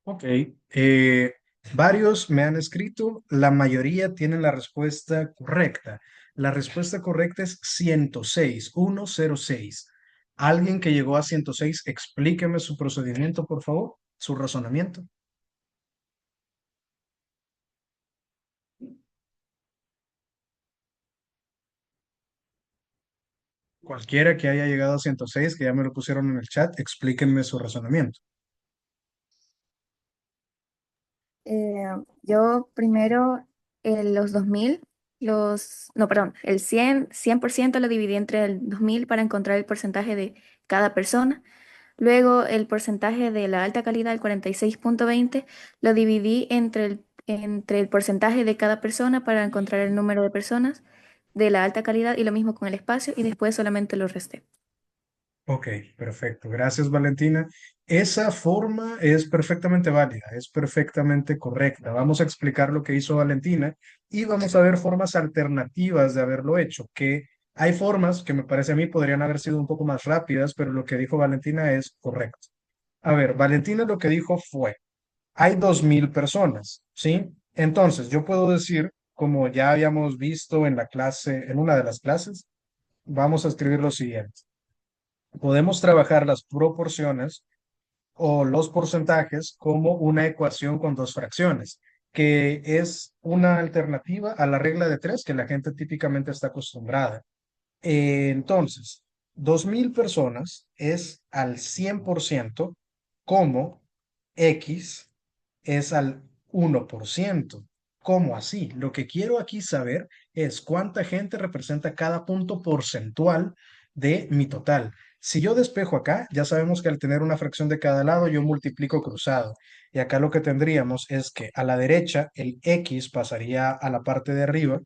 Ok. Varios me han escrito, la mayoría tienen la respuesta correcta. La respuesta correcta es 106, 106. Alguien que llegó a 106, explíqueme su procedimiento, por favor, su razonamiento. Cualquiera que haya llegado a 106, que ya me lo pusieron en el chat, explíquenme su razonamiento. Eh, yo primero los 2000, no, perdón, el 100% lo dividí entre el 2000 para encontrar el porcentaje de cada persona. Luego el porcentaje de la alta calidad, el 46,20, lo dividí entre el porcentaje de cada persona para encontrar el número de personas de la alta calidad y lo mismo con el espacio y después solamente lo resté. Ok, perfecto. Gracias, Valentina. Esa forma es perfectamente válida, es perfectamente correcta. Vamos a explicar lo que hizo Valentina y vamos a ver formas alternativas de haberlo hecho, que hay formas que me parece a mí podrían haber sido un poco más rápidas, pero lo que dijo Valentina es correcto. A ver, Valentina lo que dijo fue, hay 2000 personas, ¿sí? Entonces, yo puedo decir, como ya habíamos visto en la clase, en una de las clases, vamos a escribir lo siguiente. Podemos trabajar las proporciones o los porcentajes como una ecuación con dos fracciones, que es una alternativa a la regla de tres que la gente típicamente está acostumbrada. Entonces, 2000 personas es al 100% como X es al 1%. ¿Cómo así? Lo que quiero aquí saber es cuánta gente representa cada punto porcentual de mi total. Si yo despejo acá, ya sabemos que al tener una fracción de cada lado, yo multiplico cruzado. Y acá lo que tendríamos es que a la derecha el X pasaría a la parte de arriba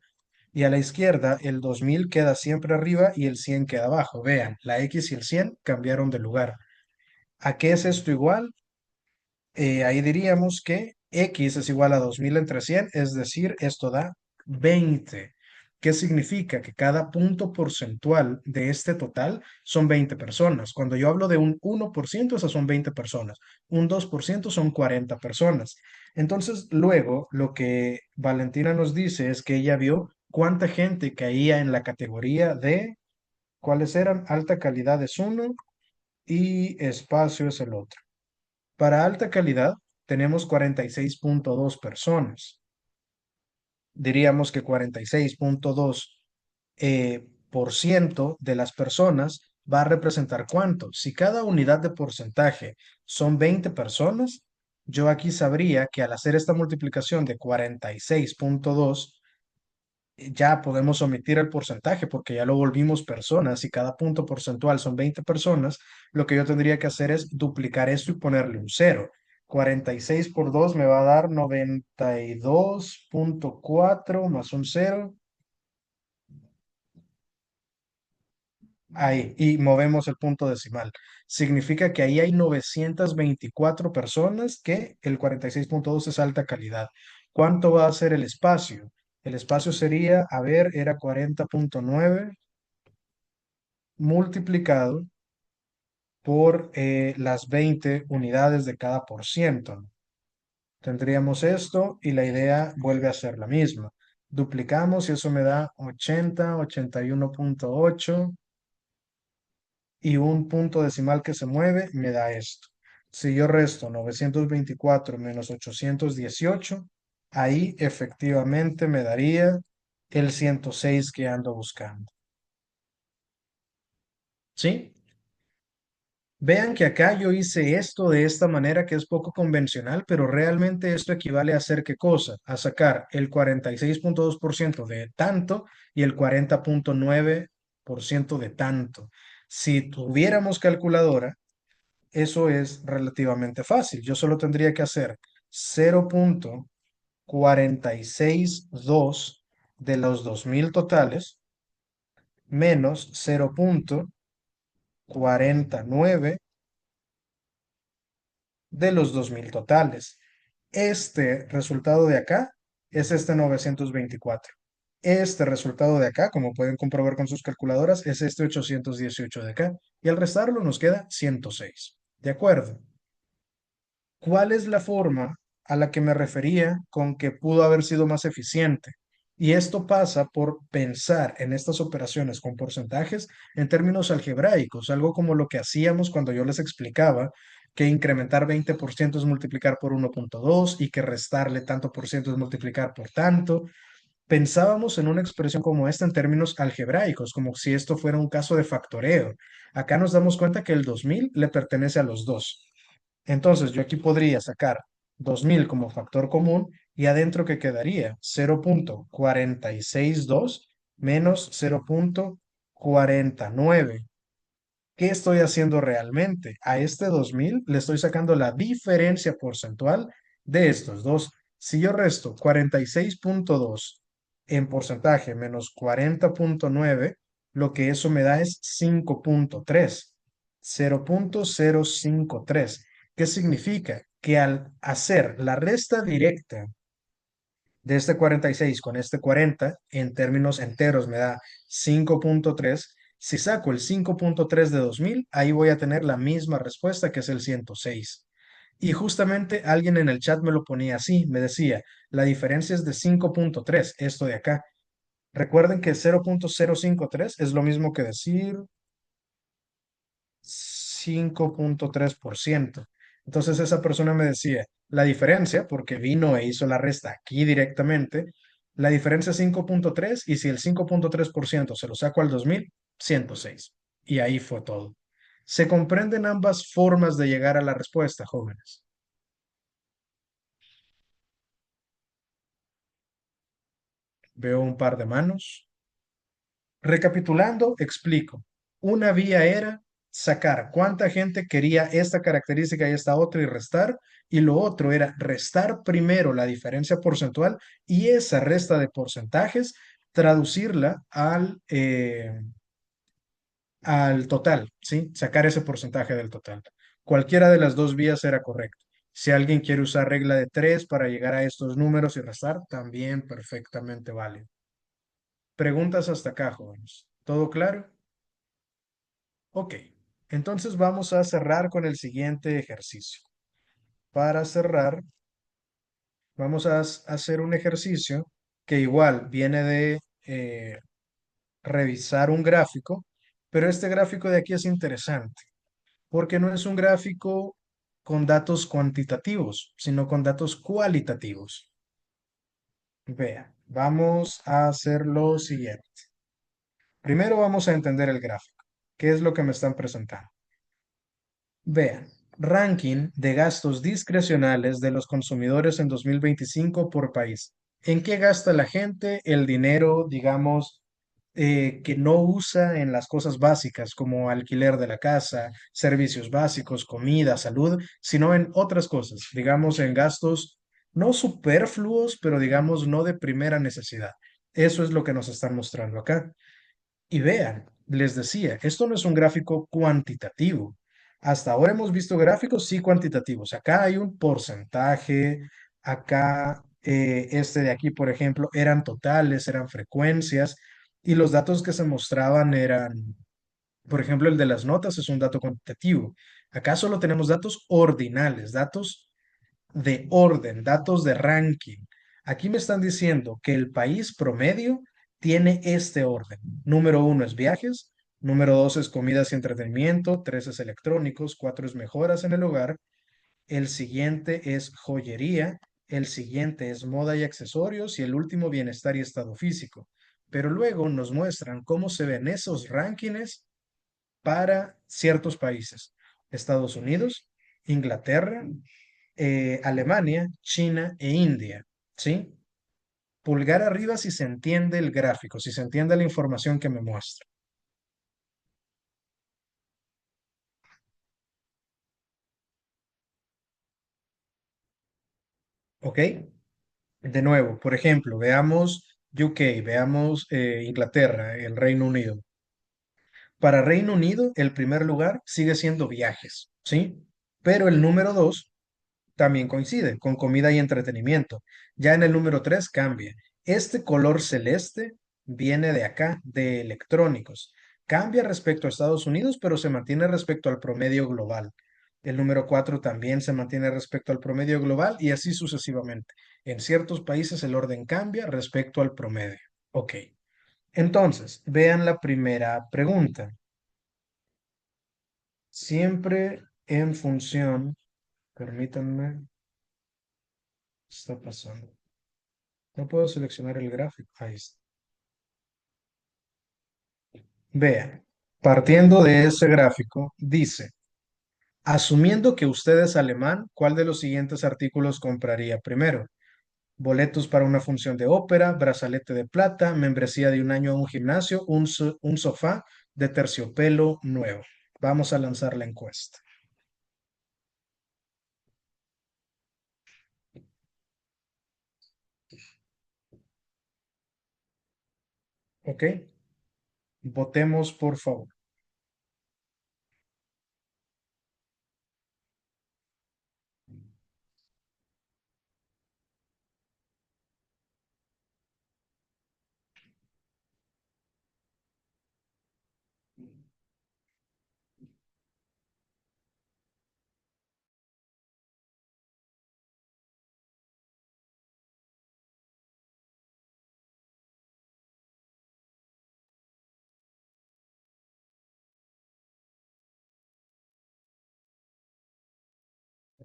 y a la izquierda el 2000 queda siempre arriba y el 100 queda abajo. Vean, la X y el 100 cambiaron de lugar. ¿A qué es esto igual? Ahí diríamos que X es igual a 2000 entre 100, es decir, esto da 20. ¿Qué significa? Que cada punto porcentual de este total son 20 personas. Cuando yo hablo de un 1%, esas son 20 personas. Un 2% son 40 personas. Entonces, luego, lo que Valentina nos dice es que ella vio cuánta gente caía en la categoría de, ¿cuáles eran? Alta calidad es uno y espacio es el otro. Para alta calidad tenemos 46,2 personas. Diríamos que 46,2 por ciento de las personas va a representar cuánto. Si cada unidad de porcentaje son 20 personas, yo aquí sabría que al hacer esta multiplicación de 46,2 ya podemos omitir el porcentaje porque ya lo volvimos personas y cada punto porcentual son 20 personas, lo que yo tendría que hacer es duplicar esto y ponerle un cero. 46 por 2 me va a dar 92,4 más un cero. Ahí, y movemos el punto decimal. Significa que ahí hay 924 personas que el 46,2 es alta calidad. ¿Cuánto va a ser el espacio? El espacio sería, a ver, era 40,9 multiplicado por las 20 unidades de cada por ciento. Tendríamos esto y la idea vuelve a ser la misma. Duplicamos y eso me da 80, 81,8 y un punto decimal que se mueve me da esto. Si yo resto 924 menos 818, ahí efectivamente me daría el 106 que ando buscando. ¿Sí? Vean que acá yo hice esto de esta manera que es poco convencional, pero realmente esto equivale a hacer qué cosa, a sacar el 46,2% de tanto y el 40,9% de tanto. Si tuviéramos calculadora, eso es relativamente fácil. Yo solo tendría que hacer 0,462 de los 2000 totales menos 0,49 de los 2000 totales. Este resultado de acá es este 924. Este resultado de acá, como pueden comprobar con sus calculadoras, es este 818 de acá. Y al restarlo nos queda 106. ¿De acuerdo? ¿Cuál es la forma a la que me refería con que pudo haber sido más eficiente? Y esto pasa por pensar en estas operaciones con porcentajes en términos algebraicos, algo como lo que hacíamos cuando yo les explicaba que incrementar 20% es multiplicar por 1,2 y que restarle tanto por ciento es multiplicar por tanto. Pensábamos en una expresión como esta en términos algebraicos, como si esto fuera un caso de factoreo. Acá nos damos cuenta que el 2000 le pertenece a los dos. Entonces, yo aquí podría sacar 2000 como factor común y adentro que quedaría 0,462 menos 0,49. ¿Qué estoy haciendo realmente? A este 2000 le estoy sacando la diferencia porcentual de estos dos. Si yo resto 46,2 en porcentaje menos 40,9, lo que eso me da es 5,3, 0,053. ¿Qué significa? Que al hacer la resta directa de este 46 con este 40 en términos enteros me da 5,3. Si saco el 5,3 de 2000, ahí voy a tener la misma respuesta que es el 106. Y justamente alguien en el chat me lo ponía así, me decía, la diferencia es de 5,3, esto de acá. Recuerden que 0,053 es lo mismo que decir 5,3%. Entonces esa persona me decía, la diferencia, porque vino e hizo la resta aquí directamente, la diferencia es 5,3 y si el 5,3% se lo saco al 2000, 106. Y ahí fue todo. ¿Se comprenden ambas formas de llegar a la respuesta, jóvenes? Veo un par de manos. Recapitulando, explico. Una vía era sacar cuánta gente quería esta característica y esta otra y restar, y lo otro era restar primero la diferencia porcentual y esa resta de porcentajes traducirla al total, ¿sí? Sacar ese porcentaje del total. Cualquiera de las dos vías era correcto. Si alguien quiere usar regla de tres para llegar a estos números y restar, también perfectamente válido. Preguntas hasta acá, jóvenes. ¿Todo claro? Ok, entonces vamos a cerrar con el siguiente ejercicio. Para cerrar, vamos a hacer un ejercicio que igual viene de revisar un gráfico, pero este gráfico de aquí es interesante porque no es un gráfico con datos cuantitativos, sino con datos cualitativos. Vea, vamos a hacer lo siguiente. Primero vamos a entender el gráfico. ¿Qué es lo que me están presentando? Vean, ranking de gastos discrecionales de los consumidores en 2025 por país. ¿En qué gasta la gente el dinero, digamos, que no usa en las cosas básicas como alquiler de la casa, servicios básicos, comida, salud, sino en otras cosas, digamos, en gastos no superfluos, pero digamos no de primera necesidad? Eso es lo que nos están mostrando acá. Y vean, les decía, esto no es un gráfico cuantitativo. Hasta ahora hemos visto gráficos sí cuantitativos. Acá hay un porcentaje, acá este de aquí, por ejemplo, eran totales, eran frecuencias, y los datos que se mostraban eran, por ejemplo, el de las notas es un dato cuantitativo. Acá solo tenemos datos ordinales, datos de orden, datos de ranking. Aquí me están diciendo que el país promedio tiene este orden. Número uno es viajes, número dos es comidas y entretenimiento, tres es electrónicos, cuatro es mejoras en el hogar, el siguiente es joyería, el siguiente es moda y accesorios y el último bienestar y estado físico. Pero luego nos muestran cómo se ven esos rankings para ciertos países. Estados Unidos, Inglaterra, Alemania, China e India, ¿sí? Pulgar arriba si se entiende el gráfico, si se entiende la información que me muestra, ¿ok? De nuevo, por ejemplo, veamos UK, veamos Inglaterra, el Reino Unido. Para Reino Unido, el primer lugar sigue siendo viajes, ¿sí? Pero el número dos también coincide con comida y entretenimiento. Ya en el número 3 cambia. Este color celeste viene de acá, de electrónicos. Cambia respecto a Estados Unidos, pero se mantiene respecto al promedio global. El número 4 también se mantiene respecto al promedio global y así sucesivamente. En ciertos países el orden cambia respecto al promedio. Ok. Entonces, vean la primera pregunta. Siempre en función, permítanme, ¿qué está pasando? No puedo seleccionar el gráfico. Ahí está. Vean, partiendo de ese gráfico, dice, asumiendo que usted es alemán, ¿cuál de los siguientes artículos compraría primero? Boletos para una función de ópera, brazalete de plata, membresía de un año a un gimnasio, un sofá de terciopelo nuevo. Vamos a lanzar la encuesta. ¿Ok? Votemos, por favor.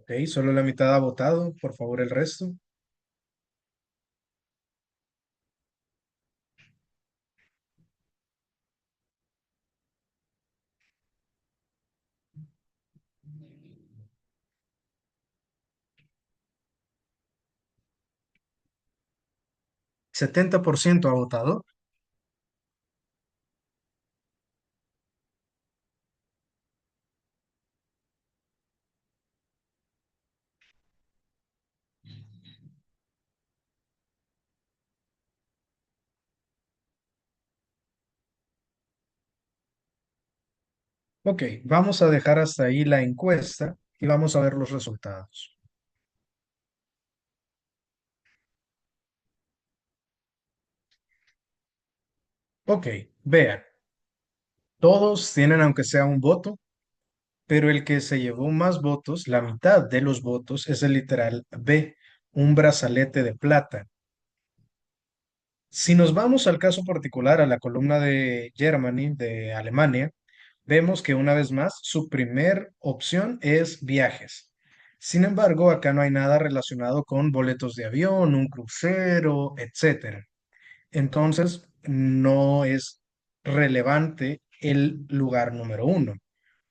Ok, solo la mitad ha votado. Por favor, el resto. 70% ha votado. Ok, vamos a dejar hasta ahí la encuesta y vamos a ver los resultados. Ok, vean, todos tienen aunque sea un voto, pero el que se llevó más votos, la mitad de los votos, es el literal B, un brazalete de plata. Si nos vamos al caso particular, a la columna de Germany, de Alemania, vemos que una vez más su primer opción es viajes. Sin embargo, acá no hay nada relacionado con boletos de avión, un crucero, etcétera. Entonces, no es relevante el lugar número uno.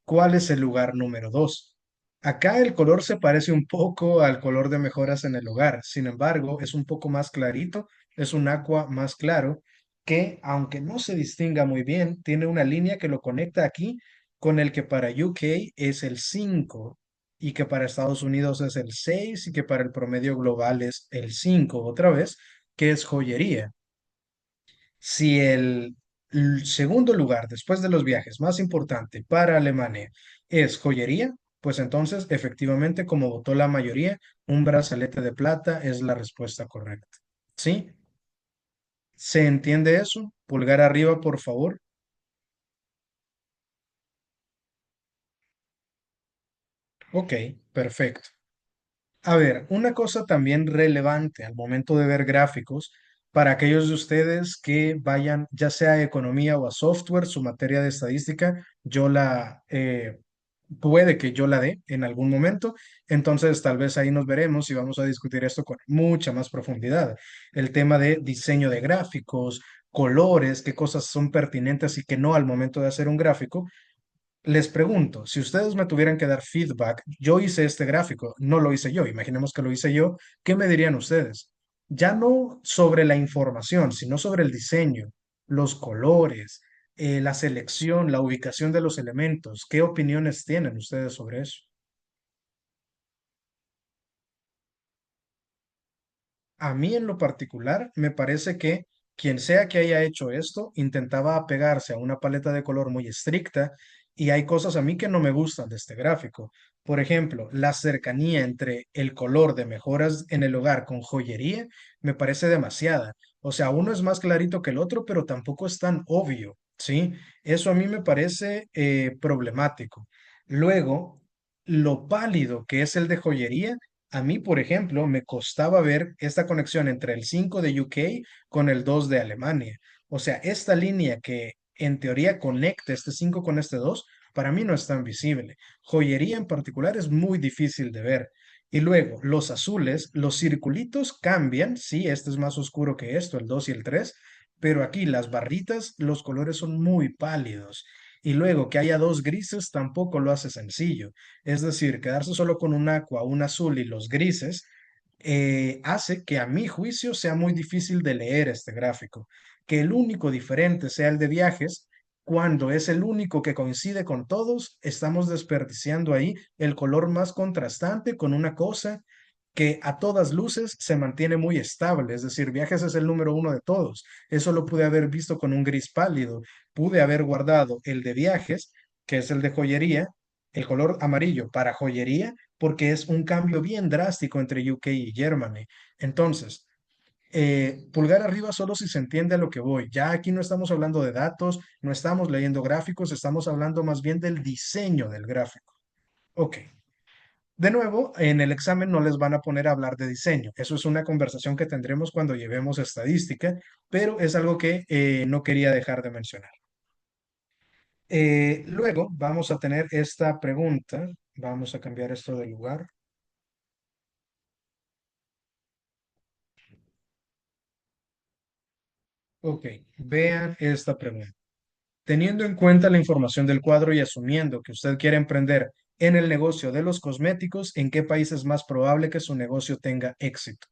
¿Cuál es el lugar número dos? Acá el color se parece un poco al color de mejoras en el hogar. Sin embargo, es un poco más clarito, es un aqua más claro que, aunque no se distinga muy bien, tiene una línea que lo conecta aquí con el que para UK es el 5 y que para Estados Unidos es el 6 y que para el promedio global es el 5 otra vez, que es joyería. Si el segundo lugar después de los viajes más importante para Alemania es joyería, pues entonces efectivamente, como votó la mayoría, un brazalete de plata es la respuesta correcta. ¿Sí? ¿Se entiende eso? Pulgar arriba, por favor. Ok, perfecto. A ver, una cosa también relevante al momento de ver gráficos, para aquellos de ustedes que vayan ya sea a economía o a software, su materia de estadística, puede que yo la dé en algún momento, entonces tal vez ahí nos veremos y vamos a discutir esto con mucha más profundidad. El tema de diseño de gráficos, colores, qué cosas son pertinentes y qué no al momento de hacer un gráfico. Les pregunto, si ustedes me tuvieran que dar feedback, yo hice este gráfico, no lo hice yo, imaginemos que lo hice yo, ¿qué me dirían ustedes? Ya no sobre la información, sino sobre el diseño, los colores, la selección, la ubicación de los elementos. ¿Qué opiniones tienen ustedes sobre eso? A mí en lo particular me parece que quien sea que haya hecho esto intentaba apegarse a una paleta de color muy estricta y hay cosas a mí que no me gustan de este gráfico. Por ejemplo, la cercanía entre el color de mejoras en el hogar con joyería me parece demasiada. O sea, uno es más clarito que el otro, pero tampoco es tan obvio, ¿sí? Eso a mí me parece problemático. Luego, lo pálido que es el de joyería, a mí, por ejemplo, me costaba ver esta conexión entre el 5 de UK con el 2 de Alemania. O sea, esta línea que en teoría conecta este 5 con este 2, para mí no es tan visible. Joyería en particular es muy difícil de ver. Y luego, los azules, los circulitos cambian, sí, este es más oscuro que esto, el 2 y el 3, pero aquí las barritas, los colores son muy pálidos. Y luego que haya dos grises tampoco lo hace sencillo. Es decir, quedarse solo con un aqua, un azul y los grises hace que a mi juicio sea muy difícil de leer este gráfico. Que el único diferente sea el de viajes, cuando es el único que coincide con todos, estamos desperdiciando ahí el color más contrastante con una cosa que a todas luces se mantiene muy estable, es decir, viajes es el número uno de todos. Eso lo pude haber visto con un gris pálido. Pude haber guardado el de viajes, que es el de joyería, el color amarillo para joyería, porque es un cambio bien drástico entre UK y Germany. Entonces, pulgar arriba solo si se entiende a lo que voy. Ya aquí no estamos hablando de datos, no estamos leyendo gráficos, estamos hablando más bien del diseño del gráfico. Ok. De nuevo, en el examen no les van a poner a hablar de diseño. Eso es una conversación que tendremos cuando llevemos estadística, pero es algo que no quería dejar de mencionar. Luego vamos a tener esta pregunta. Vamos a cambiar esto de lugar. Ok, vean esta pregunta. Teniendo en cuenta la información del cuadro y asumiendo que usted quiere emprender en el negocio de los cosméticos, ¿en qué país es más probable que su negocio tenga éxito?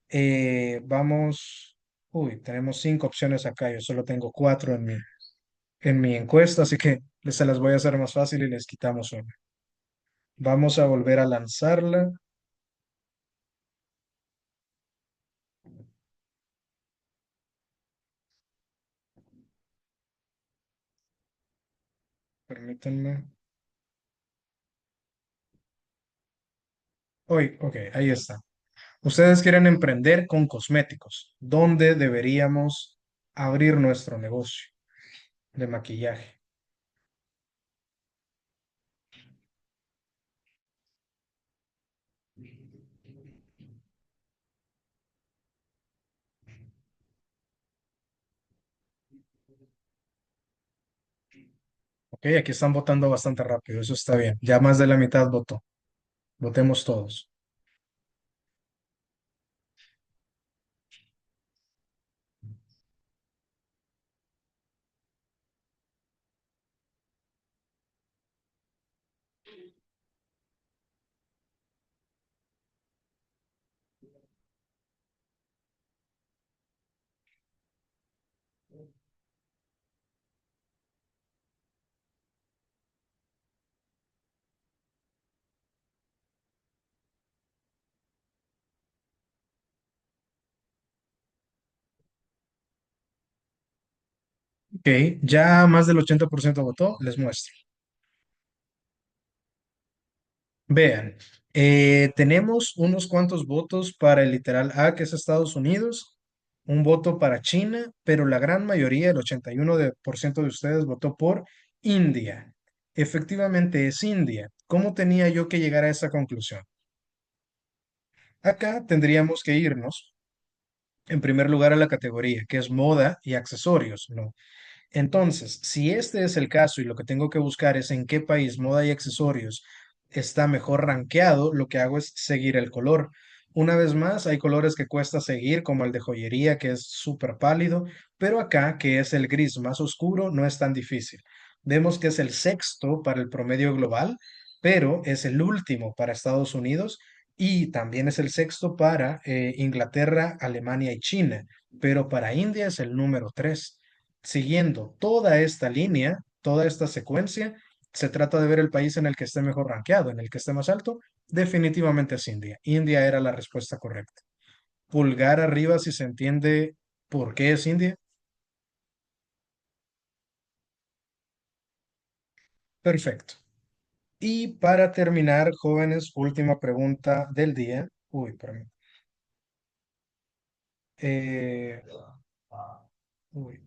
Tenemos 5 opciones acá, yo solo tengo 4 en mi encuesta, así que se las voy a hacer más fácil y les quitamos una. Vamos a volver a lanzarla. Permítanme. Ok, ahí está. Ustedes quieren emprender con cosméticos. ¿Dónde deberíamos abrir nuestro negocio de maquillaje? Ok, aquí están votando bastante rápido, eso está bien. Ya más de la mitad votó. Votemos todos. Ok, ya más del 80% votó, les muestro. Vean, tenemos unos cuantos votos para el literal A, que es Estados Unidos, un voto para China, pero la gran mayoría, el 81% de ustedes votó por India. Efectivamente es India. ¿Cómo tenía yo que llegar a esa conclusión? Acá tendríamos que irnos, en primer lugar, a la categoría, que es moda y accesorios, ¿no? Entonces, si este es el caso y lo que tengo que buscar es en qué país moda y accesorios está mejor rankeado, lo que hago es seguir el color. Una vez más, hay colores que cuesta seguir, como el de joyería, que es súper pálido, pero acá, que es el gris más oscuro, no es tan difícil. Vemos que es el sexto para el promedio global, pero es el último para Estados Unidos y también es el sexto para Inglaterra, Alemania y China, pero para India es el número 3. Siguiendo toda esta línea, toda esta secuencia, se trata de ver el país en el que esté mejor rankeado, en el que esté más alto. Definitivamente es India. India era la respuesta correcta. Pulgar arriba si se entiende por qué es India. Perfecto. Y para terminar, jóvenes, última pregunta del día. Perdón. Eh, uy,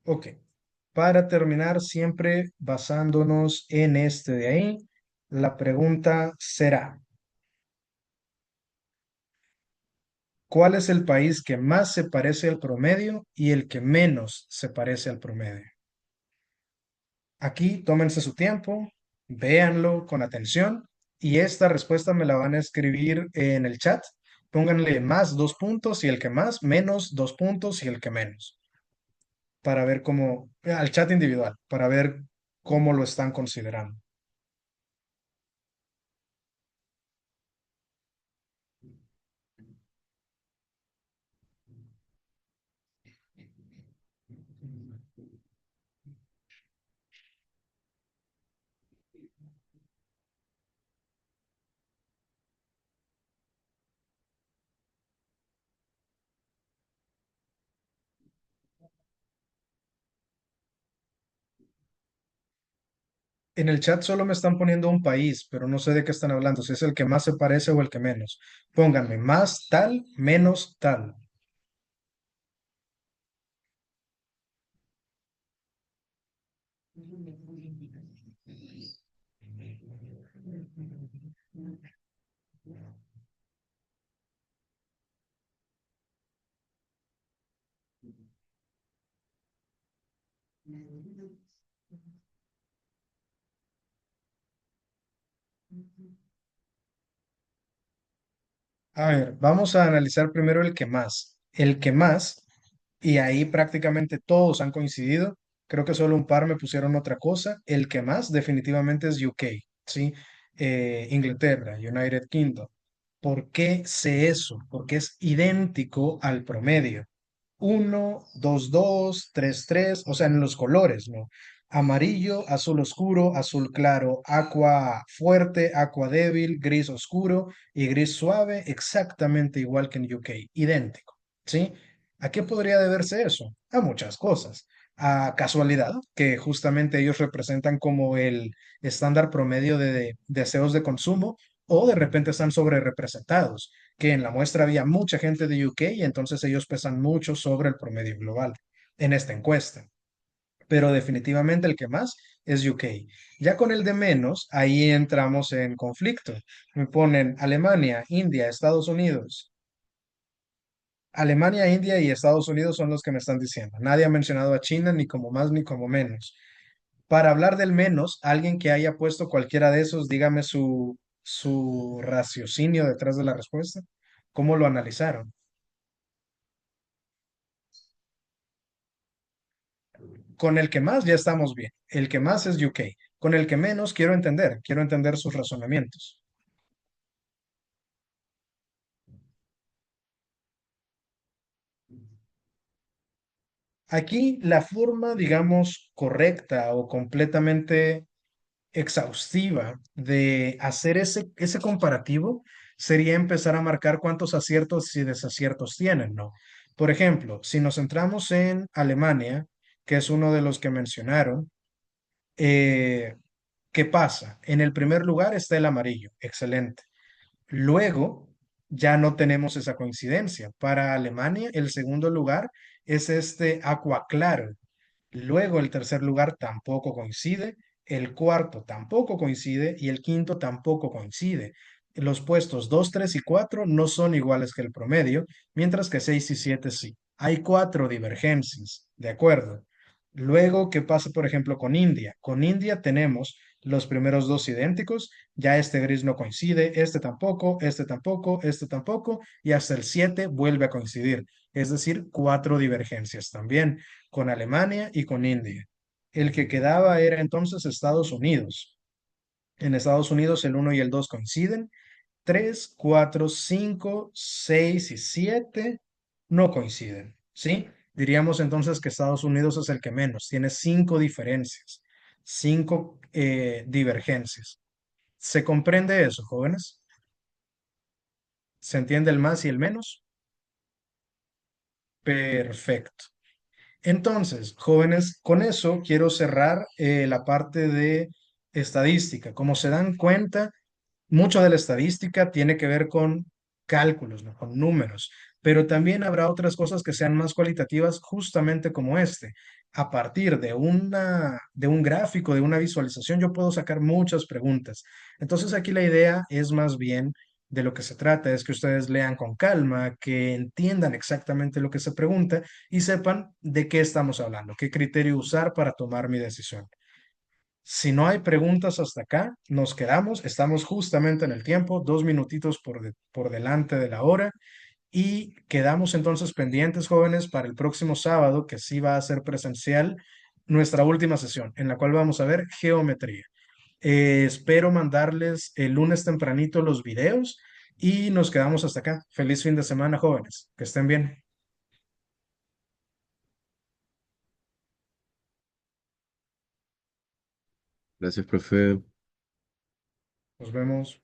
ok. para terminar, siempre basándonos en este de ahí, la pregunta será, ¿cuál es el país que más se parece al promedio y el que menos se parece al promedio? Aquí tómense su tiempo, véanlo con atención y esta respuesta me la van a escribir en el chat. Pónganle más 2 puntos y el que más, menos 2 puntos y el que menos, para ver cómo, al chat individual, para ver cómo lo están considerando. En el chat solo me están poniendo un país, pero no sé de qué están hablando, si es el que más se parece o el que menos. Pónganme más tal, menos tal. A ver, vamos a analizar primero el que más. El que más, y ahí prácticamente todos han coincidido. Creo que solo un par me pusieron otra cosa. El que más definitivamente es UK, ¿sí? Inglaterra, United Kingdom. ¿Por qué sé eso? Porque es idéntico al promedio. 1, 2, 2, 3, 3, o sea, en los colores, ¿no? Amarillo, azul oscuro, azul claro, aqua fuerte, aqua débil, gris oscuro y gris suave, exactamente igual que en UK, idéntico, ¿sí? ¿A qué podría deberse eso? A muchas cosas. A casualidad, que justamente ellos representan como el estándar promedio de deseos de consumo, o de repente están sobre representados que en la muestra había mucha gente de UK y entonces ellos pesan mucho sobre el promedio global en esta encuesta. Pero definitivamente el que más es UK. Ya con el de menos, ahí entramos en conflicto. Me ponen Alemania, India, Estados Unidos. Alemania, India y Estados Unidos son los que me están diciendo. Nadie ha mencionado a China ni como más ni como menos. Para hablar del menos, alguien que haya puesto cualquiera de esos, dígame su raciocinio detrás de la respuesta. ¿Cómo lo analizaron? Con el que más ya estamos bien. El que más es UK. Con el que menos quiero entender sus razonamientos. Aquí la forma, digamos, correcta o completamente exhaustiva de hacer ese comparativo sería empezar a marcar cuántos aciertos y desaciertos tienen, ¿no? Por ejemplo, si nos centramos en Alemania, que es uno de los que mencionaron, eh, ¿qué pasa? En el primer lugar está el amarillo, excelente. Luego, ya no tenemos esa coincidencia. Para Alemania, el segundo lugar es este aqua claro. Luego, el tercer lugar tampoco coincide. El cuarto tampoco coincide. Y el quinto tampoco coincide. Los puestos 2, 3 y 4 no son iguales que el promedio, mientras que 6 y 7 sí. Hay cuatro divergencias, ¿de acuerdo? Luego, ¿qué pasa, por ejemplo, con India? Con India tenemos los primeros dos idénticos, ya este gris no coincide, este tampoco, este tampoco, este tampoco, y hasta el 7 vuelve a coincidir, es decir, cuatro divergencias también con Alemania y con India. El que quedaba era entonces Estados Unidos. En Estados Unidos el uno y el 2 coinciden, 3, 4, 5, 6 y 7 no coinciden, ¿sí? Diríamos entonces que Estados Unidos es el que menos, tiene 5 diferencias, 5 divergencias. ¿Se comprende eso, jóvenes? ¿Se entiende el más y el menos? Perfecto. Entonces, jóvenes, con eso quiero cerrar la parte de estadística. Como se dan cuenta, mucho de la estadística tiene que ver con cálculos, ¿no? Con números, pero también habrá otras cosas que sean más cualitativas, justamente como este, a partir de un gráfico, de una visualización, yo puedo sacar muchas preguntas. Entonces aquí la idea es más bien de lo que se trata, es que ustedes lean con calma, que entiendan exactamente lo que se pregunta y sepan de qué estamos hablando, qué criterio usar para tomar mi decisión. Si no hay preguntas hasta acá, nos quedamos, estamos justamente en el tiempo, 2 minutitos por delante de la hora. Y quedamos entonces pendientes, jóvenes, para el próximo sábado, que sí va a ser presencial, nuestra última sesión, en la cual vamos a ver geometría. Espero mandarles el lunes tempranito los videos y nos quedamos hasta acá. Feliz fin de semana, jóvenes. Que estén bien. Gracias, profe. Nos vemos.